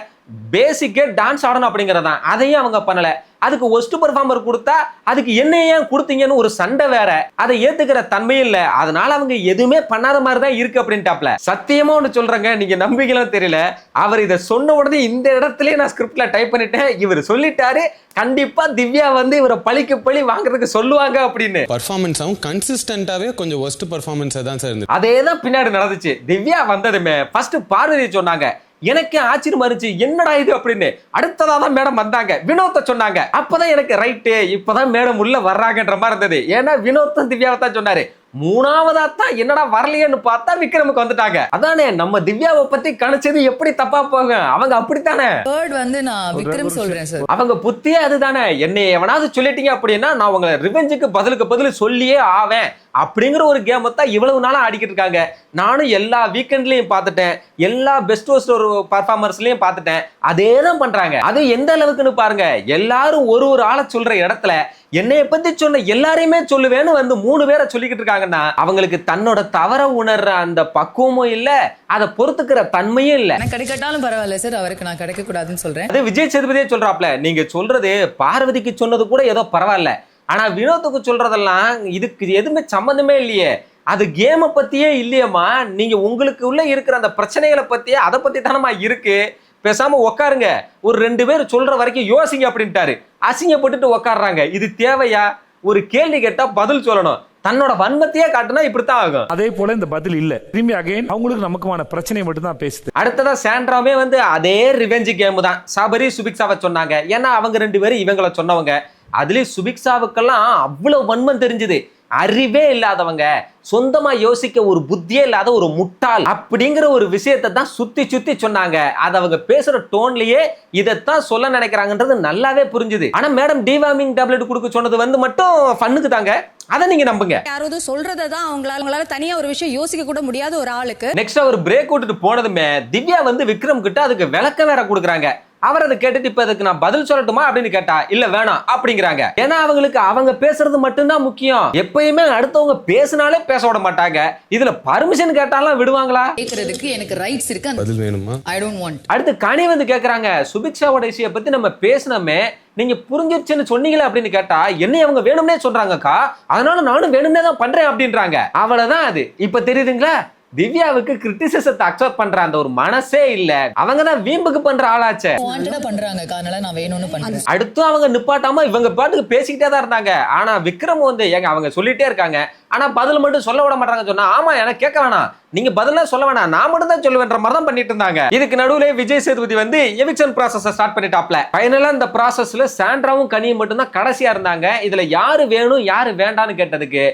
பேசிக்கே டான்ஸ் ஆடணும் அப்படிங்கறதான், அதையும் அவங்க பண்ணல. அதுக்கு ஒஸ்ட் பெர்ஃபார்மர் கொடுத்தா அதுக்கு என்ன ஏன் கொடுத்தீங்கன்னு ஒரு சண்டை வேற, அதை ஏத்துக்கிற தன்மையும் இல்ல, அதனால அவங்க எதுவுமே பண்ணாத மாதிரி தான் இருக்கு அப்படின்ட்டாப்ல. சத்தியமா ஒன்று சொல்றேங்க, நீங்க நம்பிக்கலாம் தெரியல, அவர் இதை சொன்ன உடனே இந்த இடத்துலயே நான் ஸ்கிரிப்ட்ல டைப் பண்ணிட்டேன், இவர் சொல்லிட்டாரு கண்டிப்பா திவ்யா வந்து இவரை பழிக்கு பழி வாங்குறதுக்கு சொல்லுவாங்க அப்படின்னு. பர்ஃபார்மன்ஸாவும் கன்சிஸ்டன்டாவே கொஞ்சம் ஒஸ்ட் பர்ஃபார்மன்ஸா தான் சார் இருந்தது. அதே தான் பின்னாடி நடந்துச்சு. திவ்யா வந்ததுமே ஃபர்ஸ்ட் பார்வதி சொன்னாங்க, எனக்கே ஆச்சரியமா இருந்துச்சு, என்னடா இது அப்படின்னு. அடுத்ததா தான் மேடம் வந்தாங்க, வினோத்தை சொன்னாங்க, அப்பதான் எனக்கு ரைட்டு, இப்பதான் மேடம் உள்ள வர்றாங்கன்ற மாதிரி இருந்தது. ஏன்னா வினோத்தும் திவ்யாவை தான் சொன்னாரு. மூணாவதா தான் என்னடா வரலையேன்னு பார்த்தா விக்ரமுக்கு வந்துட்டாங்க. அதானே நம்ம திவ்யாவை பத்தி கணிச்சது எப்படி தப்பா போகும், அவங்க அப்படித்தானே. தேர்ட் வந்து நான் விக்ரம் சொல்றேன் சார், அவங்க புத்தியே அதுதானே. என்னை எவனாவது சொல்லிட்டீங்க அப்படின்னா நான் உங்களை ரிவெஞ்சுக்கு பதிலுக்கு பதில் சொல்லியே ஆவேன் அப்படிங்கிற ஒரு கேமை தான் இவ்வளவு நாளா ஆடிக்கிட்டு இருக்காங்க. நானும் எல்லா வீக்கெண்ட்லயும் பார்த்துட்டேன், எல்லா பெஸ்ட் ஹோஸ்ட் ஒரு பர்ஃபார்மர்ஸ்லயும் பார்த்துட்டேன், அதே தான் பண்றாங்க. அது எந்த அளவுக்குன்னு பாருங்க, எல்லாரும் ஒரு ஒரு ஆளை சொல்ற இடத்துல என்னைய பத்தி சொன்ன எல்லாரையுமே சொல்லுவேன்னு வந்து 3 பேரை சொல்லிக்கிட்டு இருக்காங்கன்னா அவங்களுக்கு தன்னோட தவற உணர்ற அந்த பக்குவமும் இல்ல, அதை பொறுத்துக்கிற தன்மையும் இல்ல. எனக்கு கிடைக்கட்டாலும் பரவாயில்ல சார், அவருக்கு நான் கிடைக்க கூடாதுன்னு சொல்றேன். அது விஜய் சேதுபதியே சொல்றாப்ல, நீங்க சொல்றது பார்வதிக்கு சொன்னது கூட ஏதோ பரவாயில்ல, ஆனா வினோத்துக்கு சொல்றதெல்லாம் இதுக்கு எதுவுமே சம்பந்தமே இல்லையே, அது கேமை பத்தியே இல்லையம்மா, நீங்க உங்களுக்கு உள்ள இருக்கிற அந்த பிரச்சனைகளை பத்தியே அதை பத்தி தானமா இருக்கு, பேசாம உட்காருங்க, ஒரு 2 பேர் சொல்ற வரைக்கும் யோசிங்க அப்படின்ட்டாரு. அசிங்கப்பட்டுட்டு உட்காடுறாங்க, இது தேவையா? ஒரு கேள்வி கேட்டா பதில் சொல்லணும், தன்னோட வன்மத்தையே காட்டுனா இப்படித்தான் ஆகும். அதே போல இந்த பதில் இல்ல, திரும்பி அகைன் அவங்களுக்கு நமக்குமான பிரச்சனை மட்டும் தான் பேசுது. அடுத்ததா சாண்ட்ராவே வந்து அதே ரிவெஞ்ச் கேம் தான். சபரி சுபிக்ஷாவை சொன்னாங்க, ஏன்னா அவங்க 2 பேரும் இவங்களை சொன்னவங்க. அதுலயும் சுபிக்ஷாவுக்கெல்லாம் அவ்வளவு வன்மம் தெரிஞ்சுது. அறிவே இல்லாதவங்க, சொந்தமா யோசிக்க ஒரு புத்தியே இல்லாத ஒரு முட்டாள் அப்படிங்கிற ஒரு விஷயத்தை தான் சுத்தி சுத்தி சொன்னாங்க. அது அவங்க பேசுற டோன்லயே இதைத்தான் சொல்ல நினைக்கிறாங்கன்றது நல்லாவே புரிஞ்சுது. ஆனா மேடம் டிவார்மிங் டேப்லெட் கொடுக்க சொன்னது வந்து மட்டும் ஃபன்னுக்கு தாங்க, அதை நீங்க நம்புங்க. யாராவது சொல்றதான் அவங்களால தனியா ஒரு விஷயம் யோசிக்க கூட முடியாத ஒரு ஆளுக்கு. நெக்ஸ்ட் அவர் பிரேக் விட்டுட்டு போனதுமே திவ்யா வந்து விக்ரம் கிட்ட அதுக்கு விளக்கம் வேற கொடுக்குறாங்க. அவர் அதை கேட்டுட்டு இப்ப அதுக்கு நான் பதில் சொல்லட்டுமா அப்படின்னு கேட்டா இல்ல வேணாம் அப்படிங்கிறாங்க. ஏன்னா அவங்களுக்கு அவங்க பேசுறது மட்டும்தான் முக்கியம். எப்பயுமே அடுத்தவங்க பேசினாலே பேச விட மாட்டாங்க, இதுல பர்மிஷன் கேட்டாலும் விடுவாங்களா? கேக்குறதுக்கு எனக்கு ரைட்ஸ் இருக்கு, பதில் வேணுமா? I don't want. அடுத்து கனி வந்து கேக்குறாங்க, சுபிக்ஷாவோட விஷய பத்தி நம்ம பேசினோமே, நீங்க புரிஞ்சிருச்சுன்னு சொன்னீங்களே அப்படின்னு கேட்டா என்னை அவங்க வேணும்னே சொல்றாங்கக்கா, அதனால நானும் வேணும்னே தான் பண்றேன் அப்படின்றாங்க. அவ்வளவுதான். அது இப்ப தெரியுதுங்களா, திவ்யாவுக்கு கிரிட்டிசிசத்தை அக்செப்ட் பண்ற அந்த ஒரு மனசே இல்ல, அவங்க தான் வீம்புக்கு பண்ற ஆளாச்சே. வாண்டடா பண்றாங்க, அதனால நான் வேணும்னு பண்றேன். அடுத்தும் அவங்க நிப்பாட்டாம இவங்க பாட்டுக்கு பேசிக்கிட்டே தான் இருந்தாங்க. ஆனா விக்ரம் வந்து ஏங்க அவங்க சொல்லிட்டே இருக்காங்க, ஆனா பதில் மட்டும் சொல்ல விட மாட்டாங்க. சொன்னா ஆமா எனக்கு கேட்க வேணாம், நீங்க பதிலாம் சொல்ல வேணாம், நான் மட்டும் தான் சொல்லுவேன்ற மாதிரி தான் பண்ணிட்டு இருந்தாங்க. இதுக்கு நடுவுல விஜய் சேதுபதி வந்து எவிக்ஷன் ப்ராசஸ் ஸ்டார்ட் பண்ணிட்டாப்ல. ஃபைனலா இந்த ப்ராசஸ்ல சாண்ட்ராவும் கனியும் மட்டும் தான் கடைசியா இருந்தாங்க. இதுல யாரு வேணும் யாரு வேண்டான்னு கேட்டதுக்கு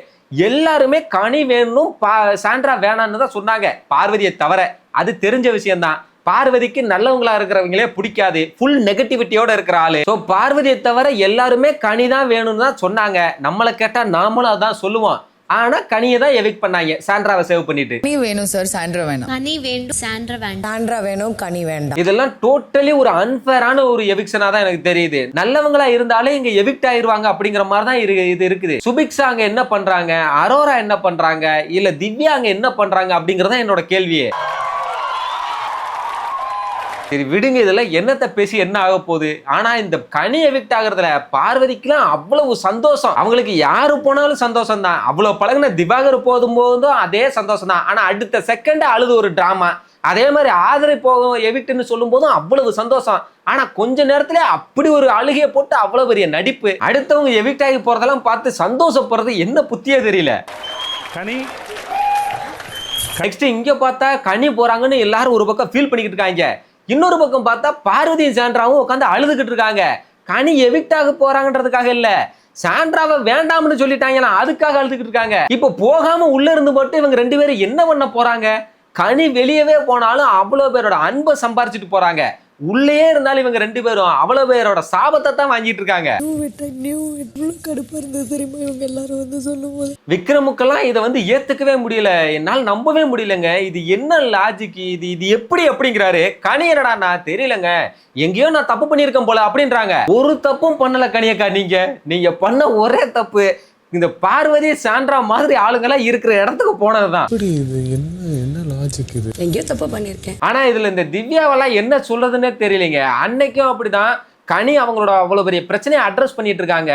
எல்லாருமே கனி வேணும் சாண்ட்ரா வேணான்னு தான் சொன்னாங்க, பார்வதியை தவிர. அது தெரிஞ்ச விஷயம்தான். பார்வதிக்கு நல்லவங்களா இருக்கிறவங்களே பிடிக்காது, ஃபுல் நெகட்டிவிட்டியோட இருக்கிற ஆளு. ஸோ பார்வதியை தவிர எல்லாருமே கனி தான் வேணும்னு தான் சொன்னாங்க. நம்மளை கேட்டா நாமளும் அதான் சொல்லுவோம். ஆனா கனியை தான் எவிக்ட் பண்ணாங்க, சாண்ட்ராவை சேவ் பண்ணிட்டு. கனி வேணும் சார், சாண்ட்ரா வேணும். கனி வேண்டும், சாண்ட்ரா வேண்டாம். சாண்ட்ரா வேணும், கனி வேண்டாம். இதெல்லாம் டோட்டலி ஒரு அன்ஃபேரான ஒரு எவிக்ஷனா தான் எனக்கு தெரியுது. நல்லவங்களா இருந்தாலே இங்க எவிக்ட் ஆயிருவாங்க அப்படிங்கிற மாதிரி தான் இது இருக்குது. சுபிக்ஷா அங்க என்ன பண்றாங்க, அரோரா என்ன பண்றாங்க, இல்ல திவ்யா அங்க என்ன பண்றாங்க அப்படிங்கறத என்னோட கேள்வியே. சரி விடுங்க, இதெல்லாம் என்னத்தை பேசி என்ன ஆக போகுது. ஆனா இந்த கனி எவிக்ட் ஆகுறதுல பார்வதிக்குலாம் அவ்வளவு சந்தோஷம். அவங்களுக்கு யாரு போனாலும் சந்தோஷம் தான். அவ்வளவு பழகுன திவாகர் போதும் அதே சந்தோஷம் தான். ஆனா அடுத்த செகண்ட் அழுது ஒரு டிராமா. அதே மாதிரி ஆதரை போகும் எவிக்ட்னு சொல்லும் போதும் அவ்வளவு சந்தோஷம். ஆனா கொஞ்ச நேரத்திலே அப்படி ஒரு அழுகையை போட்டு அவ்வளவு பெரிய நடிப்பு. அடுத்தவங்க எவிக்ட் ஆகி போறதெல்லாம் பார்த்து சந்தோஷப்படுறது என்ன புத்தியே தெரியல. கனி நெக்ஸ்ட் இங்க பார்த்தா கனி போறாங்கன்னு எல்லாரும் ஒரு பக்கம் ஃபீல் பண்ணிக்கிட்டு இருக்காங்க. இன்னொரு பக்கம் பார்த்தா பார்வதியும் சாண்ட்ராவும் உட்காந்து அழுதுகிட்டு இருக்காங்க. கனி எவிக்டாக போறாங்கன்றதுக்காக இல்ல, சாண்ட்ராவை வேண்டாம்னு சொல்லிட்டாங்களா அதுக்காக அழுதுகிட்டு இருக்காங்க. இப்ப போகாம உள்ள இருந்து மட்டும் இவங்க 2 பேரும் என்ன பண்ண போறாங்க? கனி வெளியவே போனாலும் அவ்வளவு பேரோட அன்பை சம்பாரிச்சுட்டு போறாங்க. உள்ளே இருந்தாலும் இவங்க 2 பேரும் அவ்வளவு பேரோட சாபத்தை தான் வாங்கிட்டு இருக்காங்க. விக்ரமுக்கெல்லாம் இதை வந்து ஏத்துக்கவே முடியல, என்னால் நம்பவே முடியலங்க. இது என்ன லாஜிக், இது எப்படி அப்படிங்கிறாரு. கனி என்னடா நான் தெரியலங்க, எங்கேயோ நான் தப்பு பண்ணியிருக்கேன் போல அப்படின்றாங்க. ஒரு தப்பும் பண்ணல கனியக்கா, நீங்க பண்ண ஒரே தப்பு இந்த பார்வதி சாண்ட்ரா மாதிரி ஆளுங்கெல்லாம் இருக்கிற இடத்துக்கு போனதுதான். எங்கேயோ தப்பு பண்ணிருக்கேன். ஆனா இதுல இந்த திவ்யாவெல்லாம் என்ன சொல்றதுன்னே தெரியலைங்க. அன்னைக்கும் அப்படிதான் கனி அவங்களோட அவ்வளவு பெரிய பிரச்சனையை அட்ரஸ் பண்ணிட்டு இருக்காங்க.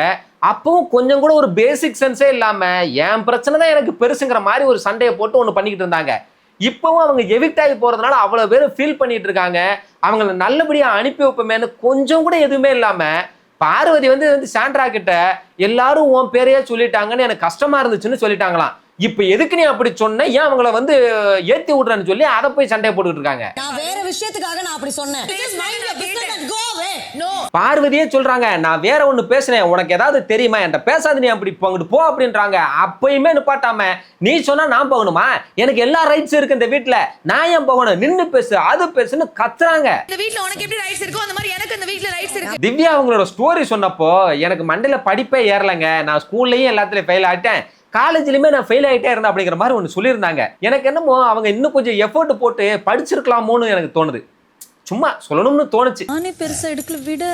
அப்பவும் கொஞ்சம் கூட ஒரு பேசிக் சென்ஸே இல்லாம என் பிரச்சனை தான் எனக்கு பெருசுங்கிற மாதிரி ஒரு சண்டையை போட்டு ஒண்ணு பண்ணிக்கிட்டு இருந்தாங்க. இப்பவும் அவங்க எவிக்ட் ஆகி போறதுனால அவ்வளவு பேர் ஃபீல் பண்ணிட்டு இருக்காங்க. அவங்களை நல்லபடியா அனுப்பி வைப்போமேன்னு கொஞ்சம் கூட எதுவுமே இல்லாம பார்வதி வந்து சாண்ட்ரா கிட்ட எல்லாரும் உன் பேரையே சொல்லிட்டாங்கன்னு எனக்கு கஷ்டமா இருந்துச்சுன்னு சொல்லிட்டாங்களாம். இப்ப எதுக்கு நீ அப்படி சொன்ன, ஏன் அவங்கள வந்து ஏத்தி விடுறன்னு சொல்லி அதை போய் சண்டையை போட்டுக்கிட்டு இருக்காங்க. நான் வேற விஷயத்துக்காக நான் அப்படி சொன்னேன். பார்வதியே சொல்றாங்க நான் வேற ஒண்ணு பேசுறேன், உனக்கு ஏதாவது தெரியுமா, என்கிட்ட பேசாத, நீ அப்படி அங்கிட்டு போ அப்படின்றாங்க. அப்பயுமே நிப்பாட்டாம நீ சொன்னா நான் போகணுமா, எனக்கு எல்லா ரைட்ஸ் இருக்கு இந்த வீட்டுல, நான் ஏன் போகணும், நின்னு பேசு அது பேசுன்னு கத்துறாங்க. இந்த வீட்ல உனக்கு எப்படி ரைட்ஸ் இருக்கோ அந்த மாதிரி எனக்கு இந்த வீட்ல ரைட்ஸ் இருக்கு. திவ்யா அவங்களோட ஸ்டோரி சொன்னப்போ எனக்கு மண்டையில படிப்பே ஏறலங்க. நான் ஸ்கூல்லயும் எல்லாத்துலயும் ஃபெயில் ஆயிட்டேன், காலேஜ்லயுமே நான் ஃபெயில் ஆகிட்டே இருந்தேன் அப்படிங்கிற மாதிரி ஒன்று சொல்லியிருந்தாங்க. எனக்கு என்னமோ அவங்க இன்னும் கொஞ்சம் எஃபோர்ட் போட்டு படிச்சிருக்கலாமோன்னு எனக்கு தோணுது. சும்மா சொல்லணும்னு தோணுச்சு. நானே பெருசா எடுக்கல விட.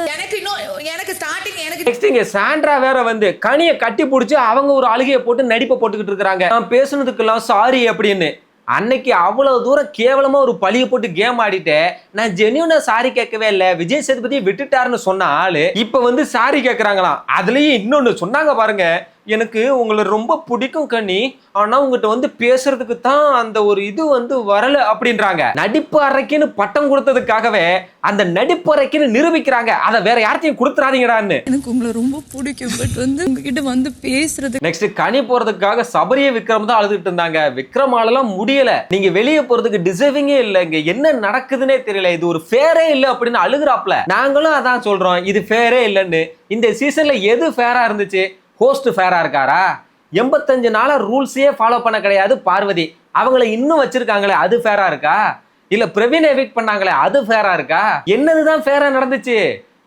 எனக்கு ஸ்டார்டிங் நெக்ஸ்ட் இங்க சாண்ட்ரா வேற வந்து கனியை கட்டி பிடிச்சி அவங்க ஒரு அழுகையை போட்டு நடிப்பை போட்டுக்கிட்டு இருக்காங்க. நான் பேசுனதுக்கெல்லாம் சாரி அப்படின்னு. அன்னைக்கு அவ்வளவு தூரம் கேவலமா ஒரு பழிய போட்டு கேம் ஆடிட்டு நான் ஜென்யூனா சாரி கேட்கவே இல்லை, விஜய் சேதுபதி விட்டுட்டாருன்னு சொன்ன ஆளு இப்ப வந்து சாரி கேட்கறாங்களாம். அதுலயும் இன்னொன்னு சொன்னாங்க பாருங்க, எனக்கு உங்களை ரொம்ப பிடிக்கும் கனி, ஆனா உங்ககிட்ட வந்து பேசுறதுக்கு தான் அந்த ஒரு இது வந்து வரல அப்படின்றாங்க. நடிப்பு அறைக்குன்னு பட்டம் கொடுத்ததுக்காகவே அந்த நடிப்பு அறைக்குன்னு நிரூபிக்கிறாங்க. அதை வேற யார்த்தையும் கொடுத்துறாதீங்கடான்னு. எனக்கு உங்களை ரொம்ப பிடிக்கும், பட் வந்து உங்ககிட்ட வந்து பேசுறது. நெக்ஸ்ட் கனி போறதுக்காக சபரியை விக்ரம் தான் அழுதுட்டு இருந்தாங்க. விக்ரமாலலாம் முடியல, நீங்க வெளியே போறதுக்கு டிசர்விங்கே இல்ல, இங்க என்ன நடக்குதுன்னே தெரியல, இது ஒரு ஃபேரே இல்ல அப்படின்னு அழுகுறாப்ல. நாங்களும் அதான் சொல்றோம், இது ஃபேரே இல்லைன்னு. இந்த சீசன்ல எது ஃபேரா இருந்துச்சு? ஹோஸ்ட் ஃபேரா இருக்காரா? 85 நாளா ரூல்ஸையே ஃபாலோ பண்ண கிடையாது பார்வதி, அவங்கள இன்னும் வச்சிருக்காங்களே அது ஃபேரா இருக்கா? இல்ல பிரவீன் எவிக்ட் பண்ணாங்களே அது ஃபேரா இருக்கா? என்னதுதான் ஃபேரா நடந்துச்சு?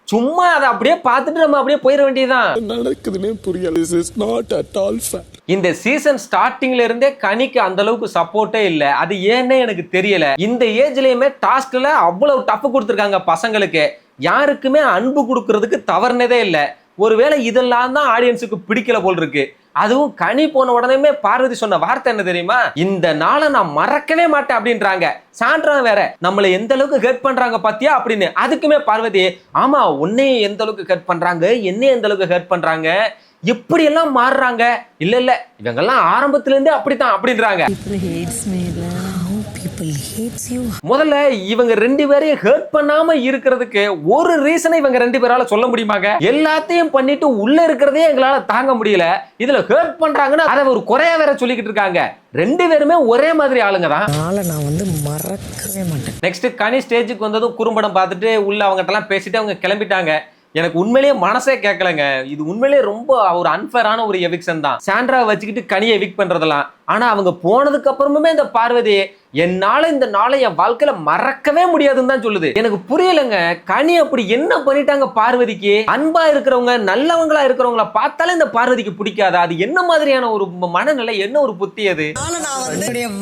சும்மா அதை அப்படியே பார்த்துட்டு நம்ம அப்படியே போயிட வேண்டியதுதான். நடக்குதுன்னே புரியல. This is not at all fair. இந்த சீசன் ஸ்டார்டிங்ல இருந்தே கனிக்கு அந்த அளவுக்கு சப்போர்ட்டே இல்ல, அது ஏன்னே எனக்கு தெரியல. இந்த ஏஜ்லயுமே டாஸ்க்ல அவ்வளவு டஃப் கொடுத்துருக்காங்க பசங்களுக்கு, யாருக்குமே அன்பு கொடுக்கறதுக்கு தவறுனதே இல்ல. ஒருவேளை இதெல்லாம் தான் ஆடியன்ஸுக்கு பிடிக்கல போல் இருக்கு. அதுவும் கனி போன உடனே பார்வதி சொன்ன வார்த்தை என்ன தெரியுமா? இந்த நாளை நான் மறக்கவே மாட்டேன் அப்படின்றாங்க. சாண்ட்ரா வேற நம்மளை எந்த அளவுக்கு ஹர்ட் பண்றாங்க பாத்தியா அப்படின்னு. அதுக்குமே பார்வதி ஆமா உன்னையும் எந்த அளவுக்கு ஹர்ட் பண்றாங்க, என்னையும் எந்த அளவுக்கு ஹர்ட் பண்றாங்க, எப்படி எல்லாம் மாறுறாங்க. இல்ல இல்ல இவங்கெல்லாம் ஆரம்பத்துல இருந்தே அப்படித்தான் அப்படின்றாங்க. முதல்ல இவங்க 2 பேரையும் ஹர்ட் பண்ணாம இருக்கிறதுக்கு ஒரு ரீசனை இவங்க 2 பேரால சொல்ல முடியுமாங்க? எல்லாத்தையும் பண்ணிட்டு உள்ள இருக்கிறதே எங்களால தாங்க முடியல, இதுல ஹர்ட் பண்றாங்கன்னு அதை ஒரு குறையா வேற சொல்லிக்கிட்டு இருக்காங்க. 2 பேருமே ஒரே மாதிரி ஆளுங்க தான். நான் வந்து மறக்கவே மாட்டேன். நெக்ஸ்ட் கனி ஸ்டேஜுக்கு வந்ததும் குறும்படம் பார்த்துட்டு உள்ள அவங்ககிட்ட எல்லாம் பேசிட்டு அவங்க கிளம்பிட்டாங்க. எனக்கு உண்மையிலேயே மனசே கேட்கலங்க. இது உண்மையிலேயே ரொம்ப ஒரு அன்ஃபேரான ஒரு எவிக்ஷன் தான். சாண்ட்ரா வச்சுக்கிட்டு கனியை எவிக் பண்றதெல்லாம். ஆனா அவங்க போனதுக்கு அப்புறமே இந்த பார்வதி என்னால இந்த நாளை என் வாழ்க்கையில மறக்கவே முடியாதுன்னு தான் சொல்லுது. எனக்கு புரியலங்க, கனி அப்படி என்ன பண்ணிட்டாங்க பார்வதிக்கு? அன்பா இருக்கிறவங்க நல்லவங்களா இருக்கிறவங்கள பார்த்தாலே இந்த பார்வதிக்கு பிடிக்காதா? அது என்ன மாதிரியான ஒரு மனநிலை, என்ன ஒரு புத்தி அது?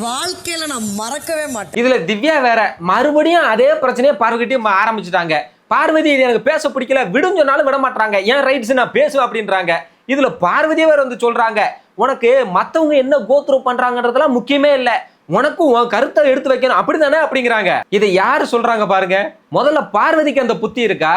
வாழ்க்கையில நான் மறக்கவே மாட்டேன். இதுல திவ்யா வேற மறுபடியும் அதே பிரச்சனையை பார்வதிட்டையும் ஆரம்பிச்சுட்டாங்க. பார்வதி இது எனக்கு பேச பிடிக்கல, விடுன்னு சொன்னாலும் விட மாட்டாங்க. ஏன் ரைட்ஸ் நான் பேசுவேன் அப்படின்றாங்க. இதுல பார்வதியே வேற வந்து சொல்றாங்க, உனக்கு மத்தவங்க என்ன கோத்ரூ பண்றாங்கன்றதெல்லாம் முக்கியமே இல்ல, உனக்கும் உன் கருத்தை எடுத்து வைக்கணும் அப்படிதானே அப்படிங்கிறாங்க. இதை யாரு சொல்றாங்க பாருங்க. முதல்ல பார்வதிக்கு அந்த புத்தி இருக்கா?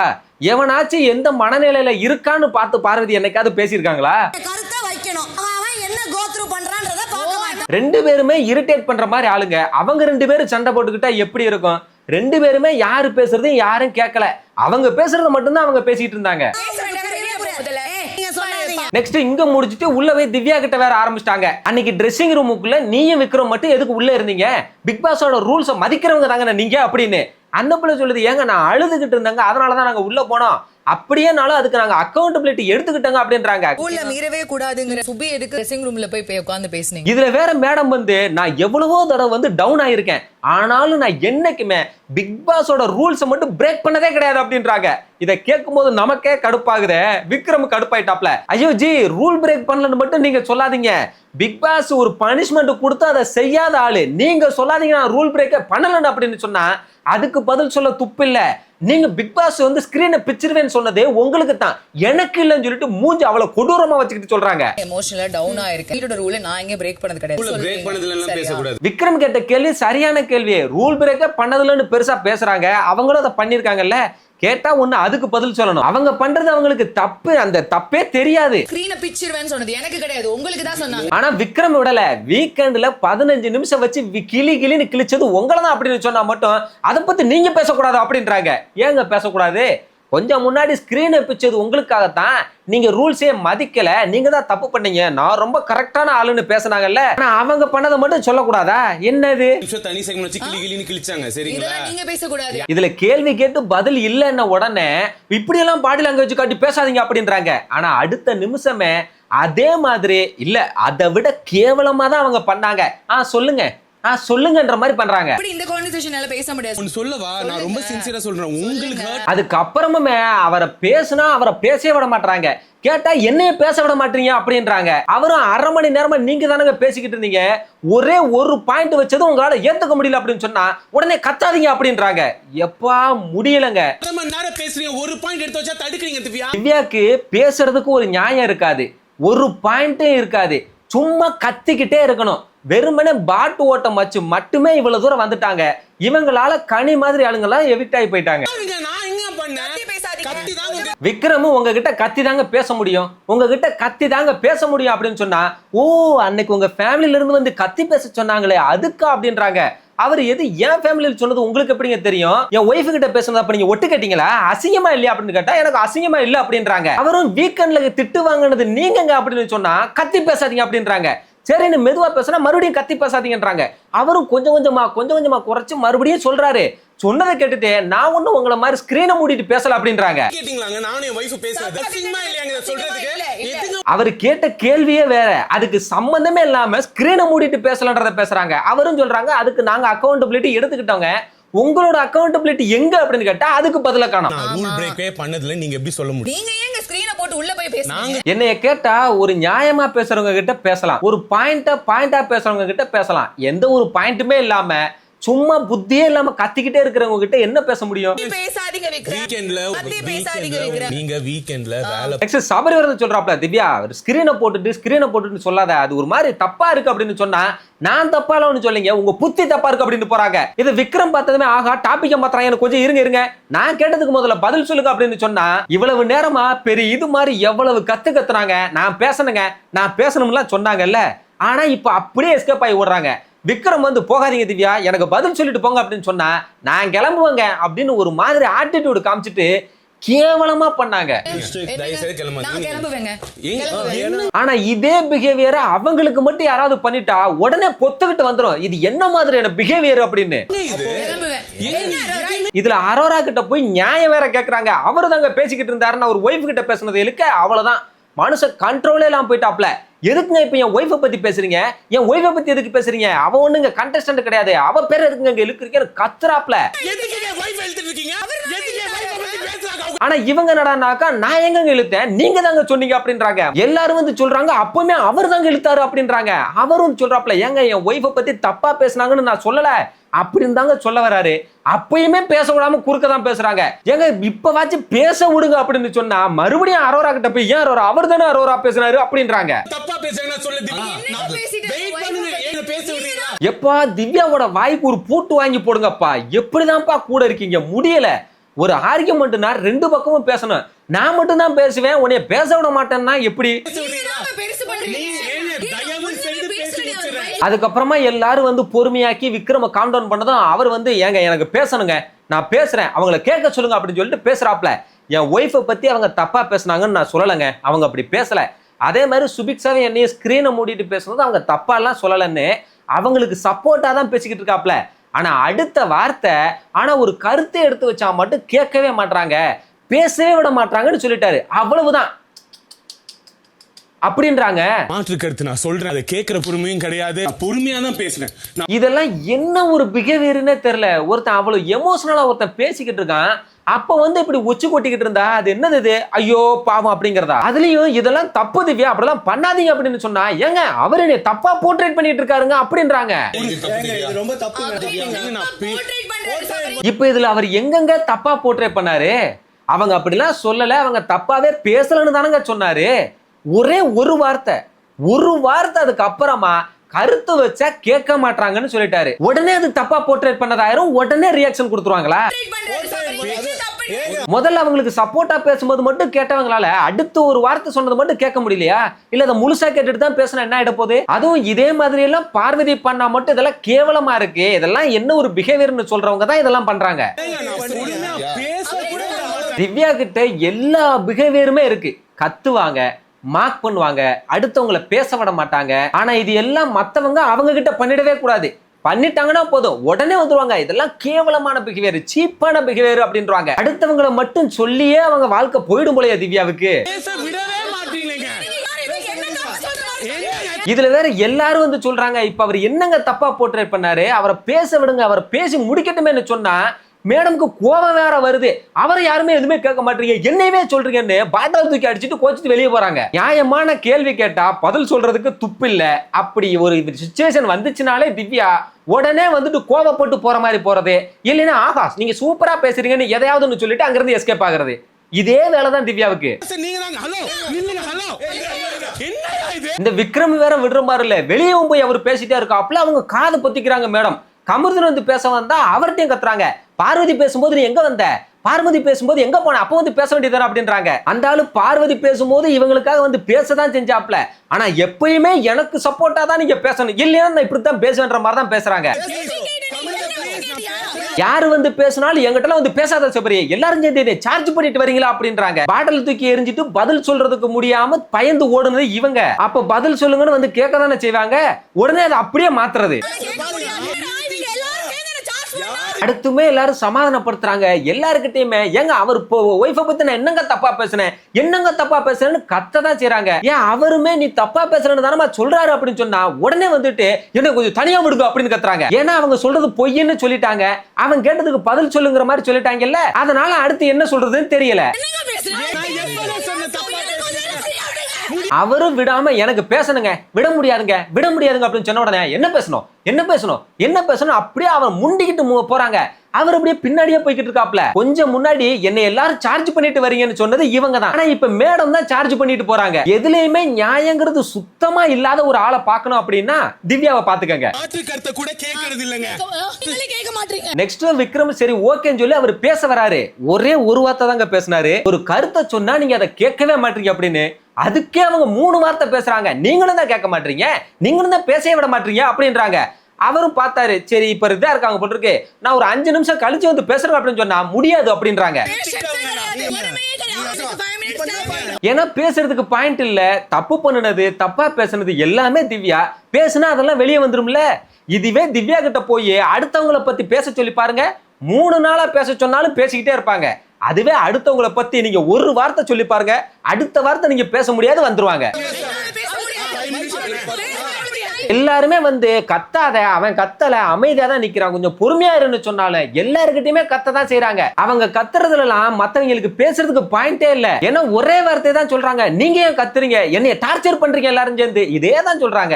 எவனாச்சும் எந்த மனநிலையில இருக்கான்னு பார்த்து பார்வதி என்னைக்காவது பேசியிருக்காங்களா? கருத்தை வைக்கணும், அவன் என்ன கோத்ரூ பண்றான்றத பார்க்க மாட்டேன். ரெண்டு பேருமே இரிட்டேட் பண்ற மாதிரி ஆளுங்க. அவங்க ரெண்டு பேரும் சண்டை போட்டுக்கிட்டா எப்படி இருக்கும்? ரெண்டு பேருமே யாரு பேசுறதையும் யாரும் கேட்கல, அவங்க பேசுறத மட்டும்தான் அவங்க பேசிட்டு இருந்தாங்க. நெக்ஸ்ட் இங்க முடிச்சிட்டு உள்ள போய் திவ்யா கிட்ட வேற ஆரம்பிச்சிட்டாங்க. அன்னைக்கு ட்ரெஸ்ஸிங் ரூமுக்குள்ள நீயும் விக்ரம் மட்டும் எதுக்கு உள்ள இருந்தீங்க? பிக் பாஸோட ரூல்ஸை மதிக்கிறவங்க தாங்க நீங்க அப்படின்னு. அந்த பிள்ளை சொல்லுது, ஏங்க நான் அழுதுகிட்டு இருந்தாங்க, அதனாலதான் நாங்க உள்ள போனோம், அப்படியேனாலும் அதுக்கு நாங்க அக்கௌண்டபிலிட்டி எடுத்துக்கிட்டாங்க அப்படின்றாங்க. ரூல்ல மீறவே கூடாதுங்கற சுபி எதுக்கு ட்ரெஸ்ஸிங் ரூம்ல போய் உட்கார்ந்து பேசுனீங்க? இதுல வேற மேடம் வந்து, நான் எவ்வளவோ தடவை வந்து டவுன் ஆயிருக்கேன், ஆனாலும் நான் என்னைக்குமே பிக் பாஸோட ரூல்ஸை மட்டும் பிரேக் பண்ணதே கிடையாது அப்படின்றாங்க. இதை கேட்கும் போது நமக்கே கடுப்பாகுதே. விக்ரம் கடுப்பாயிட்டாப்ல. ஐயோ ஜி, ரூல் பிரேக் பண்ணலன்னு மட்டும் நீங்க சொல்லாதீங்க. பிக் பாஸ் ஒரு பனிஷ்மெண்ட் கொடுத்து அதை செய்யாத ஆளு நீங்க சொல்லாதீங்க நான் ரூல் பிரேக்கே பண்ணலன்னு அப்படின்னு சொன்னா அதுக்கு பதில் சொல்ல துப்பு இல்ல. நீங்க பிக் பாஸ் வந்து ஸ்கிரீனை பிச்சிருவேன்னு சொன்னதே உங்களுக்கு தான், எனக்கு இல்லன்னு சொல்லிட்டு மூஞ்சி அவ்வளவு கொடூரமா வச்சுக்கிட்டு சொல்றாங்க. எமோஷனலா டவுன் ஆயிருக்கு. வீட்டோட ரூலை நான் எங்க பிரேக் பண்ணது கிடையாது. பிரேக் பண்ணதுல எல்லாம் பேசக்கூடாது. விக்ரம் கேட்ட கேள்வி சரியான கேள்வி. ரூல் பிரேக்கே பண்ணதுலன்னு பெருசா பேசுறாங்க, அவங்களும் அதை பண்ணிருக்காங்கல்ல. கேட்டா ஒண்ணு அதுக்கு பதில் சொல்லணும். அவங்க பண்றது அவங்களுக்கு தப்பு, அந்த தப்பே தெரியாது. ஸ்கிரீனை பிச்சிருவேன்னு சொன்னது எனக்கு கிடையாது, உங்களுக்கு தான் சொன்னாங்க. ஆனா விக்ரம் விடல. வீக்கெண்ட்ல 15 நிமிஷம் வச்சு கிளின்னு கிழிச்சது உங்களை தான் அப்படின்னு சொன்னா மட்டும் அதை பத்தி நீங்க பேசக்கூடாது அப்படின்றாங்க. ஏங்க பேசக்கூடாது? கொஞ்சம் முன்னாடி ஸ்கிரீனை பிச்சது உங்களுக்காகத்தான், நீங்க ரூல்ஸே மதிக்கல, நீங்க தான் தப்பு பண்ணீங்க, நான் ரொம்ப கரெக்டான ஆளுன்னு பேசினாங்கல்ல. ஆனா அவங்க பண்ணதை மட்டும் சொல்லக்கூடாதா? என்னது தனி செக்மெண்ட் வச்சு கிளின்னு கிழிச்சாங்க, சரிங்களா? நீங்க பேசக்கூடாது. இதுல கேள்வி கேட்டு பதில் இல்லைன்ன உடனே இப்படி எல்லாம் பாடி லாங்குவேஜ் காட்டி பேசாதீங்க அப்படின்றாங்க. ஆனா அடுத்த நிமிஷமே அதே மாதிரி இல்ல, அதை விட கேவலமா தான் அவங்க பண்ணாங்க. சொல்லுங்க சொல்லுங்கன்ற மாதிரி பண்றாங்க. இந்த கான்வர்சேஷனால பேச முடியாது. ஒன்னு சொல்லவா, நான் ரொம்ப சின்சியரா சொல்றேன். உங்களுக்கு அதுக்கு அப்புறமே அவரை பேசினா அவரை பேசவே விட மாட்டாங்க. கேட்டா என்னைய பேச விட மாட்டீங்க அப்படின்றாங்க. அவரும் அரை மணி நேரமா நீங்க தானங்க பேசிக்கிட்டு இருந்தீங்க, ஒரே ஒரு பாயிண்ட் வச்சதும் உங்களால ஏத்துக்க முடியல அப்படின்னு சொன்னா உடனே கத்தாதீங்க அப்படின்றாங்க. எப்பா முடியலங்க. பேசுறீங்க, ஒரு பாயிண்ட் எடுத்து வச்சா தடுக்கிறீங்க. திவ்யாக்கு பேசுறதுக்கு ஒரு நியாயம் இருக்காது, ஒரு பாயிண்டே இருக்காது, சும்மா கத்திக்கிட்டே இருக்கணும். வெறுமனே பாட்டு ஓட்டம் வச்சு மட்டுமே இவ்வளவு தூரம் வந்துட்டாங்க. இவங்களால கனி மாதிரி ஆளுங்கெல்லாம் எவிக்ட் ஆகி போயிட்டாங்க. விக்ரமும் உங்ககிட்ட கத்தி தாங்க பேச முடியும், உங்ககிட்ட கத்தி தாங்க பேச முடியும் அப்படின்னு சொன்னா, ஓ அன்னைக்கு உங்க ஃபேமிலில இருந்து வந்து கத்தி பேச சொன்னாங்களே அதுக்கா அப்படின்றாங்க. அவர் எது என் ஃபேமிலியில் சொன்னது உங்களுக்கு எப்படிங்க தெரியும்? என் ஒய்ஃபு கிட்ட பேசுனது அப்ப நீங்க ஒட்டு கேட்டீங்களா? அசிங்கமா இல்லையா அப்படின்னு கேட்டா எனக்கு அசிங்கமா இல்ல அப்படின்றாங்க. அவரும் வீக்கெண்ட்ல திட்டு வாங்கினது நீங்க அப்படின்னு சொன்னா கத்தி பேசாதீங்க அப்படின்றாங்க. சரின்னு மெதுவா பேசினா மறுபடியும் கத்தி பேசாதீங்கன்றாங்க. அவரும் கொஞ்சம் கொஞ்சமா குறைச்சு மறுபடியும் சொல்றாரு. சொன்னதை கேட்டுட்டு நான் ஒண்ணும் உங்களை மாதிரி ஸ்கிரீனை மூடிட்டு பேசல அப்படின்றாங்க. அவர் கேட்ட கேள்வியே வேற, அதுக்கு சம்பந்தமே இல்லாம ஸ்கிரீனை மூடிட்டு பேசலன்றத பேசுறாங்க. அவரும் சொல்றாங்க அதுக்கு நாங்க அக்கௌண்டபிலிட்டி எடுத்துக்கிட்டோங்க, உங்களோட அக்கௌண்டபிலிட்டி எங்க அப்படின்னு கேட்டா அதுக்கு பதில காணோம். ரூல் பிரேக்கே பண்ணதுல நீங்க எப்படி சொல்ல முடியும்? நீங்க ஏங்க ஸ்கிரீனை போட்டு உள்ள போய் பேசுறீங்க? என்னைய கேட்டா ஒரு நியாயமா பேசுறவங்க கிட்ட பேசலாம், ஒரு பாயிண்டா பேசுறவங்க கிட்ட பேசலாம். எந்த ஒரு பாயிண்ட்டுமே இல்லாம சும்மா புத்தியே இல்லாம கத்திக்கிட்டே இருக்கிறவங்க கிட்ட என்ன பேச முடியும்? பேசாதீங்க விக்ரம். நீங்க வீக்கெண்ட்ல வேலை. நெக்ஸ்ட் சபரி வரது சொல்றாப்ல, திவ்யா ஸ்கிரீனை போட்டுட்டு சொல்லாத, அது ஒரு மாதிரி தப்பா இருக்கு அப்படின்னு சொன்னா நான் தப்பா இல்லன்னு சொல்லிங்க, உங்க புத்தி தப்பா இருக்கு அப்படின்னு போறாங்க. இது விக்ரம் பார்த்ததுமே ஆகா டாபிக்க மாத்திரம் எனக்கு கொஞ்சம் இருங்க நான் கேட்டதுக்கு முதல்ல பதில் சொல்லுங்க அப்படின்னு சொன்னா இவ்வளவு நேரமா பெரிய இது மாதிரி எவ்வளவு கத்துறாங்க. நான் பேசணும்லாம் சொன்னாங்கல்ல, ஆனா இப்ப அப்படியே எஸ்கேப் ஆகி ஓடுறாங்க. விக்ரம் வந்து போகாதீங்க திவ்யா, எனக்கு பதில் சொல்லிட்டு போங்க அப்படின்னு சொன்னா நான் கிளம்புவேங்க அப்படின்னு ஒரு மாதிரி ஆட்டிடியூட் காமிச்சிட்டு கேவலமா பண்ணாங்க. தயவு செய்து நான் கிளம்புவேங்க. ஆனா இதே பிஹேவியரை அவங்களுக்கு மட்டும் யாராவது பண்ணிட்டா உடனே பொத்துக்கிட்டு வந்துரும். இது என்ன மாதிரியான பிஹேவியர் அப்படின்னு. இதுல அரோரா கிட்ட போய் நியாயம் வேற கேக்குறாங்க. அவரு தாங்க பேசிக்கிட்டு இருந்தாருன்னு அவர் ஒய்ஃப் கிட்ட பேசுனது இழுக்க அவ்வளவுதான். மனுஷன் கண்ட்ரோலே எல்லாம் போயிட்டாப்ல. எதுக்குங்க இப்ப என் ஒய்ஃபை பத்தி பேசுறீங்க? என் ஒய்ஃபை பத்தி எதுக்கு பேசுறீங்க? அவ ஒண்ணுங்க கண்டஸ்டன்ட் கிடையாது. அவ பேர் எதுக்குங்க இழுக்கிறீங்க? கத்துறாப்ல. ஆனா இவங்க என்னடானாக்கா நான் எங்க இழுத்தேன், நீங்க தாங்க சொன்னீங்க அப்படின்றாங்க. எல்லாரும் வந்து சொல்றாங்க அப்பவுமே அவர் தாங்க இழுத்தாரு அப்படின்றாங்க. அவரும் சொல்றாப்ல, ஏங்க என் ஒய்ஃபை பத்தி தப்பா பேசுனாங்கன்னு நான் சொல்லல அப்படின்னு தாங்க சொல்ல வராரு. அப்பயுமே பேச விடாம குறுக்க தான் பேசுறாங்க. ஏங்க இப்பவாச்சும் பேச விடுங்க அப்படின்னு சொன்னா மறுபடியும் அரோரா கிட்ட போய் ஏன் அரோரா அவர் தானே அரோரா பேசுறாரு அப்படின்றாங்க. எப்பா திவ்யாவோட வாய்க்கு ஒரு பூட்டு வாங்கி போடுங்கப்பா. எப்படிதான்ப்பா கூட இருக்கீங்க? முடியல. ஒரு ஆர்கியூமெண்ட்னா ரெண்டு பக்கமும் பேசணும். நான் மட்டும் தான் பேசுவேன், உன்னைய பேச விட மாட்டேன்னா எப்படி? அதுக்கப்புறமா எல்லாரும் வந்து பொறுமையாக்கி விக்ரம காம் டவுன் பண்ணதும் அவர் வந்து ஏங்க எனக்கு பேசணுங்க, நான் பேசுறேன், அவங்கள கேட்க சொல்லுங்க அப்படின்னு சொல்லிட்டு பேசுறாப்ல. என் ஒய்ஃபை பத்தி அவங்க தப்பா பேசுனாங்கன்னு நான் சொல்லலைங்க, அவங்க அப்படி பேசல. அதே மாதிரி சுபிக்ஷாவை என்னைய ஸ்கிரீனை மூடிட்டு பேசுனது அவங்க தப்பா எல்லாம் சொல்லலன்னு அவங்களுக்கு சப்போர்ட்டா தான் பேசிக்கிட்டு இருக்காப்ல. ஆனா அடுத்த வார்த்தை ஆனா ஒரு கருத்தை எடுத்து வச்சா மட்டும் கேட்கவே மாட்டாங்க, பேசவே விட மாட்டாங்கன்னு சொல்லிட்டாரு. அவ்வளவுதான் அப்படின்றாங்க. மாற்று கருத்து நான் சொல்றேன், அதை கேட்கிற பொறுமையும் கிடையாது, பொறுமையா தான் பேசுறேன். இதெல்லாம் என்ன ஒரு பிஹேவியர்னே தெரியல. ஒருத்தன் அவ்வளவு எமோஷனலா ஒருத்தன் பேசிக்கிட்டு இருக்கான், அப்ப வந்து இப்படி உச்சி கொட்டிக்கிட்டு இருந்தா அது என்னது இது? ஐயோ பாவம் அப்படிங்கறதா? அதுலயும் இதெல்லாம் தப்பு திவ்யா, அப்படிலாம் பண்ணாதீங்க அப்படின்னு சொன்னா ஏங்க அவர் என்ன தப்பா போர்ட்ரேட் பண்ணிட்டு இருக்காருங்க அப்படின்றாங்க. ரொம்ப தப்பு. இப்ப இதுல அவர் எங்கெங்க தப்பா போர்ட்ரேட் பண்ணாரு? அவங்க அப்படிலாம் சொல்லல, அவங்க தப்பாவே பேசலன்னு தானங்க சொன்னாரு. ஒரே ஒரு வார்த்தை அதுக்கு அப்புறமா கருத்து வச்சா கேட்க மாட்டாங்கன்னு சொல்லிட்டாரு. உடனே அது தப்பா போர்ட்ரேட் பண்ணதாயிரும், உடனே ரியாக்ஷன் கொடுத்துருவாங்களா? முதல்ல அவங்களுக்கு சப்போர்ட்டா பேசும்போது மட்டும் கேட்டவங்களால அடுத்து ஒரு வார்த்தை சொன்னது மட்டும் கேட்க முடியலையா? இல்ல அதை முழுசா கேட்டுட்டு தான் பேசினா என்ன ஆயிட போகுது? அதுவும் இதே மாதிரி எல்லாம் பார்வதி பண்ணா மட்டும் இதெல்லாம் கேவலமா இருக்கு. இதெல்லாம் என்ன ஒரு பிஹேவியர்னு சொல்றவங்க தான் இதெல்லாம் பண்றாங்க. திவ்யா கிட்ட எல்லா பிஹேவியருமே இருக்கு. கத்துவாங்க, மார்க் பண்ணுவாங்க, அடுத்தவங்களை பேச விட மாட்டாங்க. ஆனா இது எல்லாம் மத்தவங்க அவங்க கிட்ட பண்ணிடவே கூடாது. பண்ணிட்டாங்கன்னா போதும் உடனே வந்துருவாங்க. இதெல்லாம் கேவலமான பிஹேவியர், சீப்பான பிஹேவியர் அப்படின்றாங்க. அடுத்தவங்களை மட்டும் சொல்லியே அவங்க வாழ்க்கை போயிடும் போலயே திவ்யாவுக்கு. இதுல வேற எல்லாரும் வந்து சொல்றாங்க இப்ப அவர் என்னங்க தப்பா போர்ட்ரேட் பண்ணாரு, அவரை பேச விடுங்க, அவரை பேசி முடிக்கட்டுமே சொன்னா மேடம்க்கு கோபம் வேற வருது. அவரை யாருமே எதுவுமே கேட்க மாட்டீங்க, என்னையவே சொல்றீங்கன்னு பாட்டில் தூக்கி அடிச்சுட்டு கோச்சிட்டு வெளியே போறாங்க. நியாயமான கேள்வி கேட்டா பதில் சொல்றதுக்கு துப்பு இல்ல. அப்படி ஒரு சிச்சுவேஷன் வந்துச்சுனாலே திவ்யா உடனே வந்துட்டு கோபப்பட்டு போற மாதிரி போறது, இல்லைன்னா ஆகாஷ் நீங்க சூப்பரா பேசுறீங்கன்னு எதையாவது ஒன்று சொல்லிட்டு அங்கிருந்து எஸ்கேப் ஆகுறது. இதே வேலைதான் திவ்யாவுக்கு. இந்த விக்ரம் வேற விடுற மாதிரி இல்ல, வெளியவும் போய் அவர் பேசிட்டே இருக்காப்ல. அவங்க காது பொத்திக்கிறாங்க. மேடம் கமருதன் வந்து பேச வந்தா அவர்கிட்டையும் கத்துறாங்க. பார்வதி பேசும்போது நீ எங்க வந்த, பார்வதி பேசும்போது எங்க போன, அப்ப வந்து பேச வேண்டியதானே அப்படின்றாங்க. அந்த ஆளு பார்வதி பேசும்போது இவங்களுக்காக வந்து பேசதான் செஞ்சாப்ல. ஆனா எப்பயுமே எனக்கு சப்போர்ட்டா தான் நீங்க பேசணும், இல்லையா நான் இப்படித்தான் பேசுன்ற மாதிரி தான் பேசுறாங்க. யாரு வந்து பேசினாலும் எங்கிட்ட வந்து பேசாத சபரி, எல்லாரும் சேர்ந்து சார்ஜ் பண்ணிட்டு வரீங்களா அப்படின்றாங்க. பாட்டில் தூக்கி எரிஞ்சிட்டு பதில் சொல்றதுக்கு முடியாம பயந்து ஓடுனது இவங்க. அப்ப பதில் சொல்லுங்கன்னு வந்து கேட்க தானே செய்வாங்க, உடனே அதை அப்படியே மாத்துறது. அடுத்துமே எல்லாரும் சமாதானப்படுத்துறாங்க. எல்லாருக்கிட்டையுமே ஏங்க அவர் ஒய்ஃபை பத்தி நான் என்னங்க தப்பா பேசுனேன்னு கத்ததான் செய்றாங்க. ஏன் அவருமே நீ தப்பா பேசுறேன்னு தானே சொல்றாரு அப்படின்னு சொன்னா உடனே வந்துட்டு என்ன கொஞ்சம் தனியா விடுங்க அப்படின்னு கத்துறாங்க. ஏன்னா அவங்க சொல்றது பொய்ன்னு சொல்லிட்டாங்க, அவங்க கேட்டதுக்கு பதில் சொல்லுங்கிற மாதிரி சொல்லிட்டாங்கல்ல, அதனால அடுத்து என்ன சொல்றதுன்னு தெரியல. அவரும் விடாம எனக்கு பேசணுங்க, விட முடியாதுங்க அப்படின்னு சொன்ன உடனே என்ன பேசணும் அப்படியே அவன் முண்டிக்கிட்டு போறாங்க. அவர் அப்படியே பின்னாடியே போய்கிட்டு இருக்காப்ல. கொஞ்சம் முன்னாடி என்னை எல்லாரும் சார்ஜ் பண்ணிட்டு வரீங்கன்னு சொன்னது இவங்க தான். ஆனா இப்ப மேடம் தான் சார்ஜ் பண்ணிட்டு போறாங்க. எதுலயுமே நியாயங்கிறது சுத்தமா இல்லாத ஒரு ஆளை பார்க்கணும் அப்படின்னா திவ்யாவை பாத்துக்கங்க. நெக்ஸ்ட் விக்ரம் சரி ஓகேன்னு சொல்லி அவர் பேச வராரு. ஒரே ஒரு வார்த்தை தாங்க பேசினாரு. ஒரு கருத்தை சொன்னா நீங்க அதை கேட்கவே மாட்டீங்க அப்படின்னு. அதுக்கே அவங்க 3 வார்த்தை பேசுறாங்க. நீங்களும் தான் கேட்க மாட்டீங்க, நீங்களும் தான் பேசவே விட மாட்டீங்க அப்படின்றாங்க. அவரும் பார்த்தாரு, சரி இப்ப இதா இருக்காங்க போட்டுருக்கு, நான் ஒரு 5 நிமிஷம் கழிச்சு வந்து பேசுறேன் அப்படின்னு சொன்னா முடியாது அப்படின்றாங்க. ஏன்னா பேசுறதுக்கு பாயிண்ட் இல்ல, தப்பு பண்ணுனது தப்பா பேசுனது எல்லாமே திவ்யா பேசுனா அதெல்லாம் வெளியே வந்துரும்ல. இதுவே திவ்யா கிட்ட போய் அடுத்தவங்கள பத்தி பேச சொல்லி பாருங்க, 3 நாளா பேச சொன்னாலும் பேசிக்கிட்டே இருப்பாங்க. அதுவே அடுத்தவங்கள பத்தி நீங்க ஒரு வார்த்தை சொல்லி பாருங்க, அடுத்த வார்த்தை நீங்க பேச முடியாது வந்துருவாங்க. எல்லாருமே வந்து கத்தாத, அவன் கத்தல, அமைதியா தான் நிக்கிறான், கொஞ்சம் பொறுமையா இருன்னு சொன்னாலும் எல்லாருக்கிட்டையுமே கத்ததான் செய்யறாங்க. அவங்க கத்துறதுல எல்லாம் மத்தவங்களுக்கு பேசுறதுக்கு பாயிண்டே இல்ல. ஏன்னா ஒரே வார்த்தை தான் சொல்றாங்க, நீங்க ஏன் கத்துறீங்க, என்னைய டார்ச்சர் பண்றீங்க எல்லாரும் சேர்ந்து, இதே தான் சொல்றாங்க.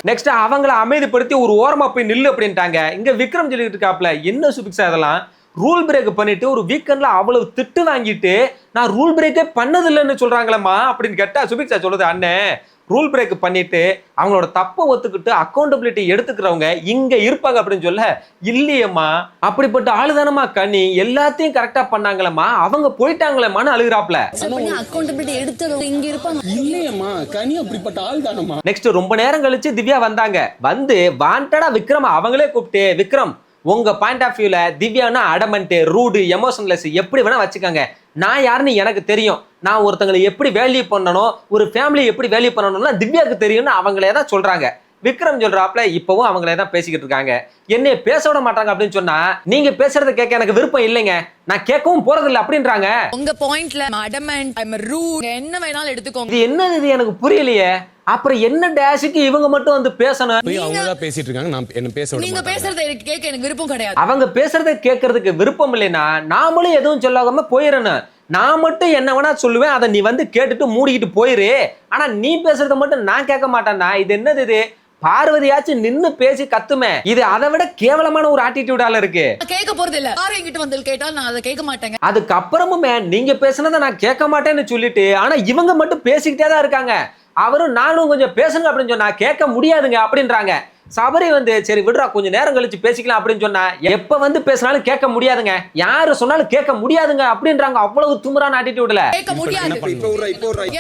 நெக்ஸ்ட் அவங்கள அமைதிப்படுத்தி ஒரு ஓரமா போய் நில்லு அப்படின்ட்டாங்க. இங்க விக்ரம் சொல்லிட்டு இருக்காப்ல, என்ன சுபிக்ஷா அதெல்லாம் ரூல் பிரேக் பண்ணிட்டு ஒரு வீக்கெண்ட்ல அவ்வளவு திட்டு வாங்கிட்டு நான் ரூல் பிரேக்கே பண்ணது இல்லைன்னு சொல்றாங்களேம்மா அப்படின்னு கேட்டா சுபிக்ஷா சொல்லுது, அண்ணே ரூல் பிரேக் பண்ணிட்டு அவங்களோட தப்பை ஒத்துக்கிட்டு அக்கௌண்டபிலிட்டி எடுத்துக்கிறவங்க இங்க இருப்பாங்க அப்படின்னு சொல்ல, இல்லையம்மா அப்படிப்பட்ட ஆளுதானமா கனி, எல்லாத்தையும் கரெக்டா பண்ணாங்களேம்மா, அவங்க போயிட்டாங்களேம்மான்னு அழுகிறாப்ல. அக்கௌண்டபிலிட்டி எடுத்தவங்க இங்க இருப்பாங்க. இல்லையம்மா கனி அப்படிப்பட்ட ஆள் தானம்மா. நெக்ஸ்ட் ரொம்ப நேரம் கழிச்சு திவ்யா வந்தாங்க. வந்து வாண்டடா விக்ரம் அவங்களே கூப்பிட்டு, விக்ரம் உங்க பாயிண்ட் ஆஃப் வியூல திவ்யானா அடமெண்ட், ரூடு, எமோஷன்லெஸ் எப்படி வேணா வச்சுக்கோங்க, நான் யாருன்னு எனக்கு தெரியும், நான் ஒருத்தங்களை எப்படி வேல்யூ பண்ணணும், ஒரு ஃபேமிலி எப்படி வேல்யூ பண்ணணும்னா திவ்யாவுக்கு தெரியும்னு அவங்களே தான் சொல்றாங்க. விக்ரம் சொல்றாப்ல, இப்பவும் அவங்களே தான் பேசிக்கிட்டு இருக்காங்க, என்னைய பேச விட மாட்டாங்க அப்படின்னு சொன்னா நீங்க பேசுறத கேட்க எனக்கு விருப்பம் இல்லைங்க, நான் கேட்கவும் போறது இல்லை அப்படின்றாங்க. உங்க பாயிண்ட்ல அடமெண்ட், ஐ அம் ரூட் என்ன வேணாலும் எடுத்துக்கோங்க. இது என்னது, இது எனக்கு புரியலையே. அப்புறம் என்ன டேஷுக்கு இவங்க மட்டும் வந்து பேசணும்? அவங்க தான் பேசிட்டு இருக்காங்க, நான் என்ன பேச விட நீங்க மாட்டாங்க. பேசுறத கேட்க எனக்கு விருப்பம் கிடையாது. அவங்க பேசுறத கேட்கறதுக்கு விருப்பம் இல்லைன்னா நாமளும் எதுவும் சொல்லாம போயிடணும். நான் மட்டும் என்ன வேணா சொல்லுவேன், அதை நீ வந்து கேட்டுட்டு மூடிக்கிட்டு போயிரு. ஆனா நீ பேசுறத மட்டும் நான் கேட்க மாட்டேன்னா இது என்னது? இது பார்வதியாச்சும் நின்னு பேசி கத்துமே, இது அதை விட கேவலமான ஒரு ஆட்டிடியூடால இருக்கு. கேட்க போறது இல்ல, யாரும் என்கிட்ட வந்து கேட்டா நான் அதை கேட்க மாட்டேங்க. அதுக்கப்புறமுமே நீங்க பேசுனதை நான் கேட்க மாட்டேன்னு சொல்லிட்டு ஆனா இவங்க மட்டும் பேசிக்கிட்டே தான் இருக்காங்க. அவரும் நானும் கொஞ்சம் பேசுங்க அப்படின்னு சொன்னா கேட்க முடியாதுங்க அப்படின்றாங்க. சபரி வந்து சரி விடுறா கொஞ்சம் நேரம் கழிச்சு பேசிக்கலாம் அப்படின்னு சொன்னா எப்ப வந்து பேசினாலும் கேட்க முடியாதுங்க, யாரு சொன்னாலும் கேட்க முடியாதுங்க அப்படின்றாங்க. அவ்வளவு திமிரான ஆட்டிடியூட்ல கேட்க முடியாது,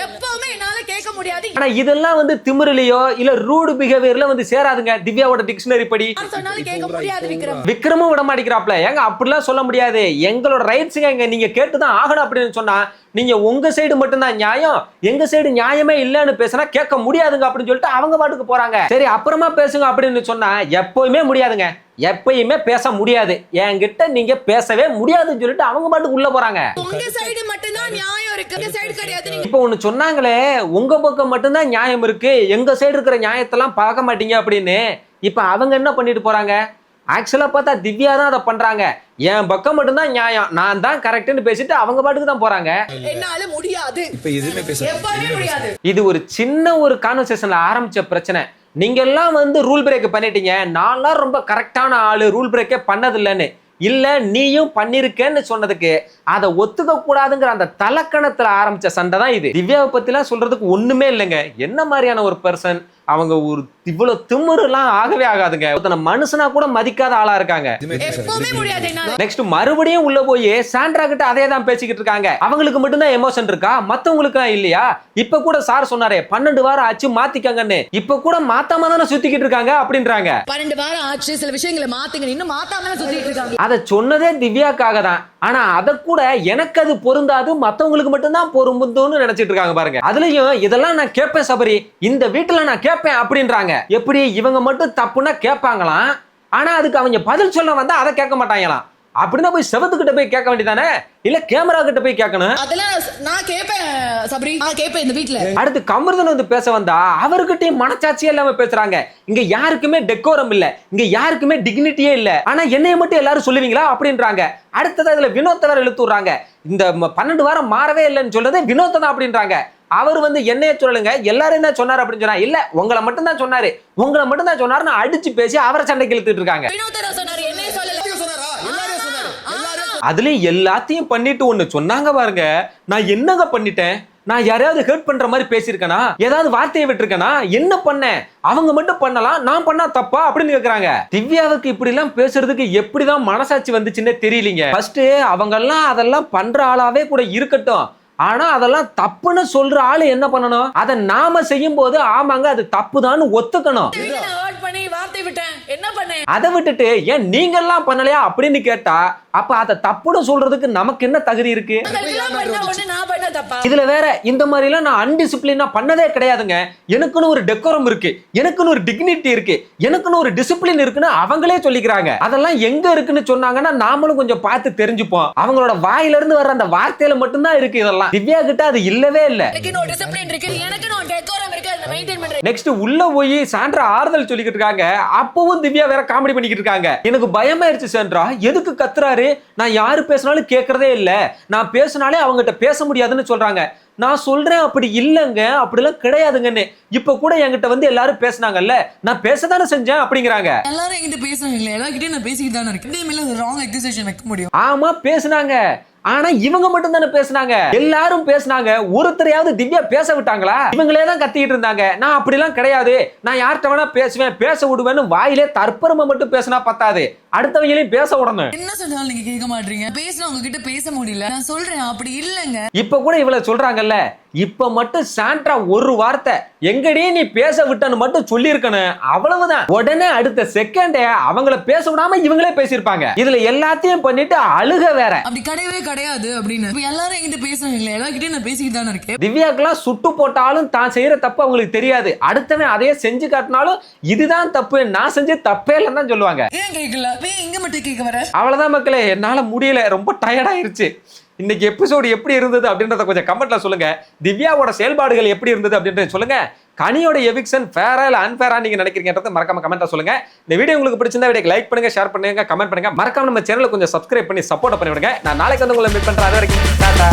எப்பவுமே என்னால கேட்க முடியாது. ஆனா இதெல்லாம் வந்து திமிரிலையோ இல்ல ரூடு பிஹேவியர்ல வந்து சேராதுங்க. திவ்யாவோட டிக்ஷனரி படி சொன்னாலும் கேட்க முடியாது. விக்ரமும் விட மாட்டேங்கிறாப்ல, ஏங்க அப்படிலாம் சொல்ல முடியாது, எங்களோட ரைட்ஸுங்க இங்க நீங்க கேட்டுதான் ஆகணும் அப்படின்னு சொன்னா நீங்க உங்க சைடு மட்டும்தான் நியாயம், எங்க சைடு நியாயமே இல்லன்னு பேசினா கேட்க முடியாதுங்க அப்படின்னு சொல்லிட்டு அவங்க பாட்டுக்கு போறாங்க. சரி அப்புறமா பேசுங்க அப்படின்னு சொன்னா எப்பவுமே முடியாதுங்க, எப்பயுமே பேச முடியாது, என்கிட்ட நீங்க பேசவே முடியாதுன்னு சொல்லிட்டு அவங்க பாட்டுக்கு உள்ள போறாங்க. உங்க சைடு மட்டும்தான் நியாயம் இருக்கு, எங்க சைடு கிடையாது. இப்போ ஒண்ணு சொன்னாங்களே, உங்க பக்கம் மட்டும்தான் நியாயம் இருக்கு, எங்க சைடு இருக்கிற நியாயத்தெல்லாம் பார்க்க மாட்டீங்க அப்படின்னு. இப்ப அவங்க என்ன பண்ணிட்டு போறாங்க? ஆக்சுவலா பார்த்தா திவ்யா தான் அதை பண்றாங்க. என் பக்கம் மட்டும்தான் நியாயம், நான் தான் கரெக்ட்னு பேசிட்டு அவங்க பாட்டுக்கு தான் போறாங்க. என்னால முடியாது, இப்ப எதுவுமே பேச எப்பவுமே முடியாது. இது ஒரு சின்ன ஒரு கான்வர்சேஷன்ல ஆரம்பிச்ச பிரச்சனை. நீங்க எல்லாம் வந்து ரூல் பிரேக் பண்ணிட்டீங்க, நான்லாம் ரொம்ப கரெக்டான ஆளு, ரூல் பிரேக்கே பண்ணதில்லைன்னு. இல்ல நீயும் பண்ணிருக்கேன்னு சொன்னதுக்கு அதை ஒத்துக்க கூடாதுங்கிற அந்த தலக்கணத்துல ஆரம்பிச்ச சண்டை தான் இது. திவ்யாவை பத்தி எல்லாம் சொல்றதுக்கு ஒண்ணுமே இல்லைங்க. என்ன மாதிரியான ஒரு பர்சன் அவங்க, ஒரு இவ்வளவு திமிரு எல்லாம் ஆகவே ஆகாதுங்க. மனுஷனா கூட மதிக்காத ஆளா இருக்காங்க. எப்பவுமே முடியாது. நெக்ஸ்ட் மறுபடியும் உள்ள போய் சாண்ட்ரா கிட்ட அதே தான் பேசிக்கிட்டு இருக்காங்க. அவங்களுக்கு மட்டும்தான் எமோஷன் இருக்கா, மத்தவங்களுக்கு இல்லையா? இப்ப கூட சார் சொன்னாரே 12 வாரம் ஆச்சு மாத்திக்கங்கன்னு, இப்ப கூட மாத்தாம தானே சுத்திக்கிட்டு இருக்காங்க அப்படின்றாங்க. 12 வாரம் ஆச்சு, சில விஷயங்களை மாத்துங்க, இன்னும் மாத்தாம சுத்திட்டு இருக்காங்க. அதை சொன்னதே திவ்யாக்காக தான். ஆனா அத கூட எனக்கு அது பொருந்தாது, மத்தவங்களுக்கு மட்டும்தான் பொருந்தும்னு நினைச்சிட்டு இருக்காங்க பாருங்க. அதுலயும் இதெல்லாம் நான் கேட்பேன் சபரி, இந்த வீட்டுல நான் கேட்பேன் அப்படின்றாங்க. எப்படி இவங்க மட்டும் தப்புன்னா கேட்பாங்களாம், ஆனா அதுக்கு அவங்க பதில் சொல்ல வந்தா அதை கேட்க மாட்டாங்களாம். அப்படின்னா போய் செவத்துக்கிட்ட போய் கேட்க வேண்டியதானே, இல்ல கேமரா கிட்ட போய் கேட்கணும். அதெல்லாம் நான் கேட்பேன் சபரி, நான் கேட்பேன் இந்த வீட்ல. அடுத்து கமர்தன் வந்து பேச வந்தா அவர்கிட்டயும் மனச்சாட்சியே இல்லாம பேசுறாங்க. இங்க யாருக்குமே டெக்கோரம் இல்ல, இங்க யாருக்குமே டிக்னிட்டியே இல்ல, ஆனா என்னைய மட்டும் எல்லாரும் சொல்லுவீங்களா அப்படின்றாங்க. அடுத்தது இதுல வினோத்தை வேற இழுத்து விடுறாங்க. இந்த 12 வாரம் மாறவே இல்லைன்னு சொல்றது வினோத்தை தான் அப்படின்றாங்க. அவர் வந்து என்னைய சொல்லுங்க, எல்லாரும் தான் சொன்னாரு அப்படின்னு சொன்னா, இல்ல உங்களை மட்டும் தான் சொன்னாரு, உங்களை மட்டும் தான் சொன்னாருன்னு அடிச்சு பேசி அவரை சண்டைக்கு இழுத்துட்டு இருக்காங்க. அதுலயும் எல்லாத்தையும் பண்ணிட்டு ஒண்ணு சொன்னாங்க பாருங்க, நான் என்னங்க பண்ணிட்டேன், நான் யாரையாவது ஹர்ட் பண்ற மாதிரி பேசியிருக்கேனா, ஏதாவது வார்த்தையை விட்டுருக்கேனா, என்ன பண்ணேன், அவங்க மட்டும் பண்ணலாம் நான் பண்ணா தப்பா அப்படின்னு கேக்குறாங்க. திவ்யாவுக்கு இப்படி எல்லாம் பேசுறதுக்கு எப்படிதான் மனசாட்சி வந்துச்சுன்னே தெரியலீங்க. ஃபர்ஸ்ட் அவங்க எல்லாம் அதெல்லாம் பண்ற ஆளாவே கூட இருக்கட்டும், ஆனா அதெல்லாம் தப்புன்னு சொல்ற ஆளு என்ன பண்ணணும்? அதை நாம செய்யும் போது ஆமாங்க அது தப்புதான்னு ஒத்துக்கணும். ஹர்ட் பண்ணி வார்த்தை விட்டேன், என்ன பண்ணேன்? அதை விட்டுட்டு ஏன் நீங்க எல்லாம் பண்ணலையா அப்படின்னு கேட்டா அப்ப அதை தப்புன்னு சொல்றதுக்கு நமக்கு என்ன தகுதி இருக்கு? நான் பண்ண தப்பா? இதுல வேற இந்த மாதிரி எல்லாம் நான் அன்டிசிப்ளினா பண்ணதே கிடையாதுங்க. எனக்குன்னு ஒரு டெக்கோரம் இருக்கு, எனக்குன்னு ஒரு டிக்னிட்டி இருக்கு, எனக்குன்னு ஒரு டிசிப்ளின் இருக்குன்னு அவங்களே சொல்லிக்கிறாங்க. அதெல்லாம் எங்க இருக்குன்னு சொன்னாங்கன்னா நாமளும் கொஞ்சம் பார்த்து தெரிஞ்சுப்போம். அவங்களோட வாயில இருந்து வர்ற அந்த வார்த்தையில மட்டும்தான் இருக்கு இதெல்லாம். திவ்யா கிட்ட அது இல்லவே இல்ல. டிசிப்ளின் இருக்கு, எனக்கு டெக்கோரம் இருக்கு, அதை மெயின்டைன் பண்றேன். நெக்ஸ்ட் உள்ள போய் சாண்ட்ரா ஆறுதல் சொல்லிக்கிட்டு இருக்காங்க. அப்பவும் திவ்யா வேற காமெடி பண்ணிக்கிட்டு இருக்காங்க. எனக்கு பயமாயிருச்சு சாண்ட்ரா, எதுக்கு கத்துறாரு? நான் யாரு பேசினாலும் கேட்கறதே இல்ல, நான் பேசினாலே அவங்ககிட்ட பேச முடியாதுன்னு சொல்றாங்க. நான் சொல்றேன் அப்படி இல்லங்க, அப்படிலாம் கிடையாதுங்கன்னு. இப்ப கூட என்கிட்ட வந்து எல்லாரும் பேசினாங்கல்ல, நான் பேசதானே செஞ்சேன் அப்படிங்கிறாங்க. எல்லாரும் என்கிட்ட பேசுறாங்க, எல்லார்கிட்டயும் நான் பேசிக்கிட்டு தானே இருக்கேன். இதே மாதிரி ராங் அக்யூசேஷன் வைக்க முடியும்? ஆமா பேசினாங்க, ஆனா இவங்க மட்டும் தானே பேசினாங்க. எல்லாரும் பேசினாங்க, ஒருத்தரையாவது திவ்யா பேச விட்டாங்களா? இவங்களே தான் கத்திக்கிட்டு இருந்தாங்க. நான் அப்படிலாம் கிடையாது, நான் யார்கிட்ட வேணா பேசுவேன், பேச விடுவேன்னு வாயிலே தற்பெருமை மட்டும் பேசினா பத்தாது, அடுத்தவங்களையும் பேச விடணும். என்ன சொன்னாலும் நீங்க கேட்க மாட்டீங்க. பேசினா உங்ககிட்ட பேச முடியல, நான் சொல்றேன் அப்படி இல்லங்க. இப்ப கூட இவ்வளவு சொல்றாங்கல்ல, இப்ப மட்டும் சாண்ட்ரா ஒரு வார்த்தை எங்கடி நீ பேச விட்டன்னு மட்டும் சொல்லி இருக்கணும், அவ்வளவுதான். உடனே அடுத்த செகண்டே அவங்கள பேச விடாம இவங்களே பேசியிருப்பாங்க. இதுல எல்லாத்தையும் பண்ணிட்டு அழுக வேற. அப்படி கிடையவே கிடையாது அப்படின்னு இப்ப எல்லாரும் என்கிட்ட பேசுறாங்க, எல்லார்கிட்டயும் நான் பேசிக்கிட்டு தானே இருக்கேன். திவ்யாக்கெல்லாம் சுட்டு போட்டாலும் தான் செய்யற தப்பு அவங்களுக்கு தெரியாது. அடுத்தவன் அதையே செஞ்சு காட்டினாலும் இதுதான் தப்பு, நான் செஞ்ச தப்பே இல்லைன்னு தான் சொல்லுவாங்க. ஏன் கேட்கல? இங்க மட்டும் கேட்க வர? அவ்வளவுதான் மக்களே, என்னால முடியல, ரொம்ப டயர்ட் ஆயிருச்சு. இன்னைக்கு எபிசோடு எப்படி இருந்தது அப்படின்றத கொஞ்சம் கமெண்ட்ல சொல்லுங்க. திவ்யாவோட செயல்பாடுகள் எப்படி இருந்தது அப்படின்றத சொல்லுங்க. கனியோட எவிக்ஷன் ஃபேரா இல்ல அன்ஃபேரா நீங்க நினைக்கிறீங்கன்றத மறக்காம கமெண்ட்ல சொல்லுங்க. இந்த வீடியோ உங்களுக்கு பிடிச்சிருந்தா வீடியோக்கு லைக் பண்ணுங்க, ஷேர் பண்ணுங்க, கமெண்ட் பண்ணுங்க. மறக்காம நம்ம சேனலை கொஞ்சம் சப்ஸ்கிரைப் பண்ணி சப்போர்ட் பண்ணி விடுங்க. நான் நாளைக்கு வந்து உங்களை மீட் பண்றேன். அது வரைக்கும் டாடா.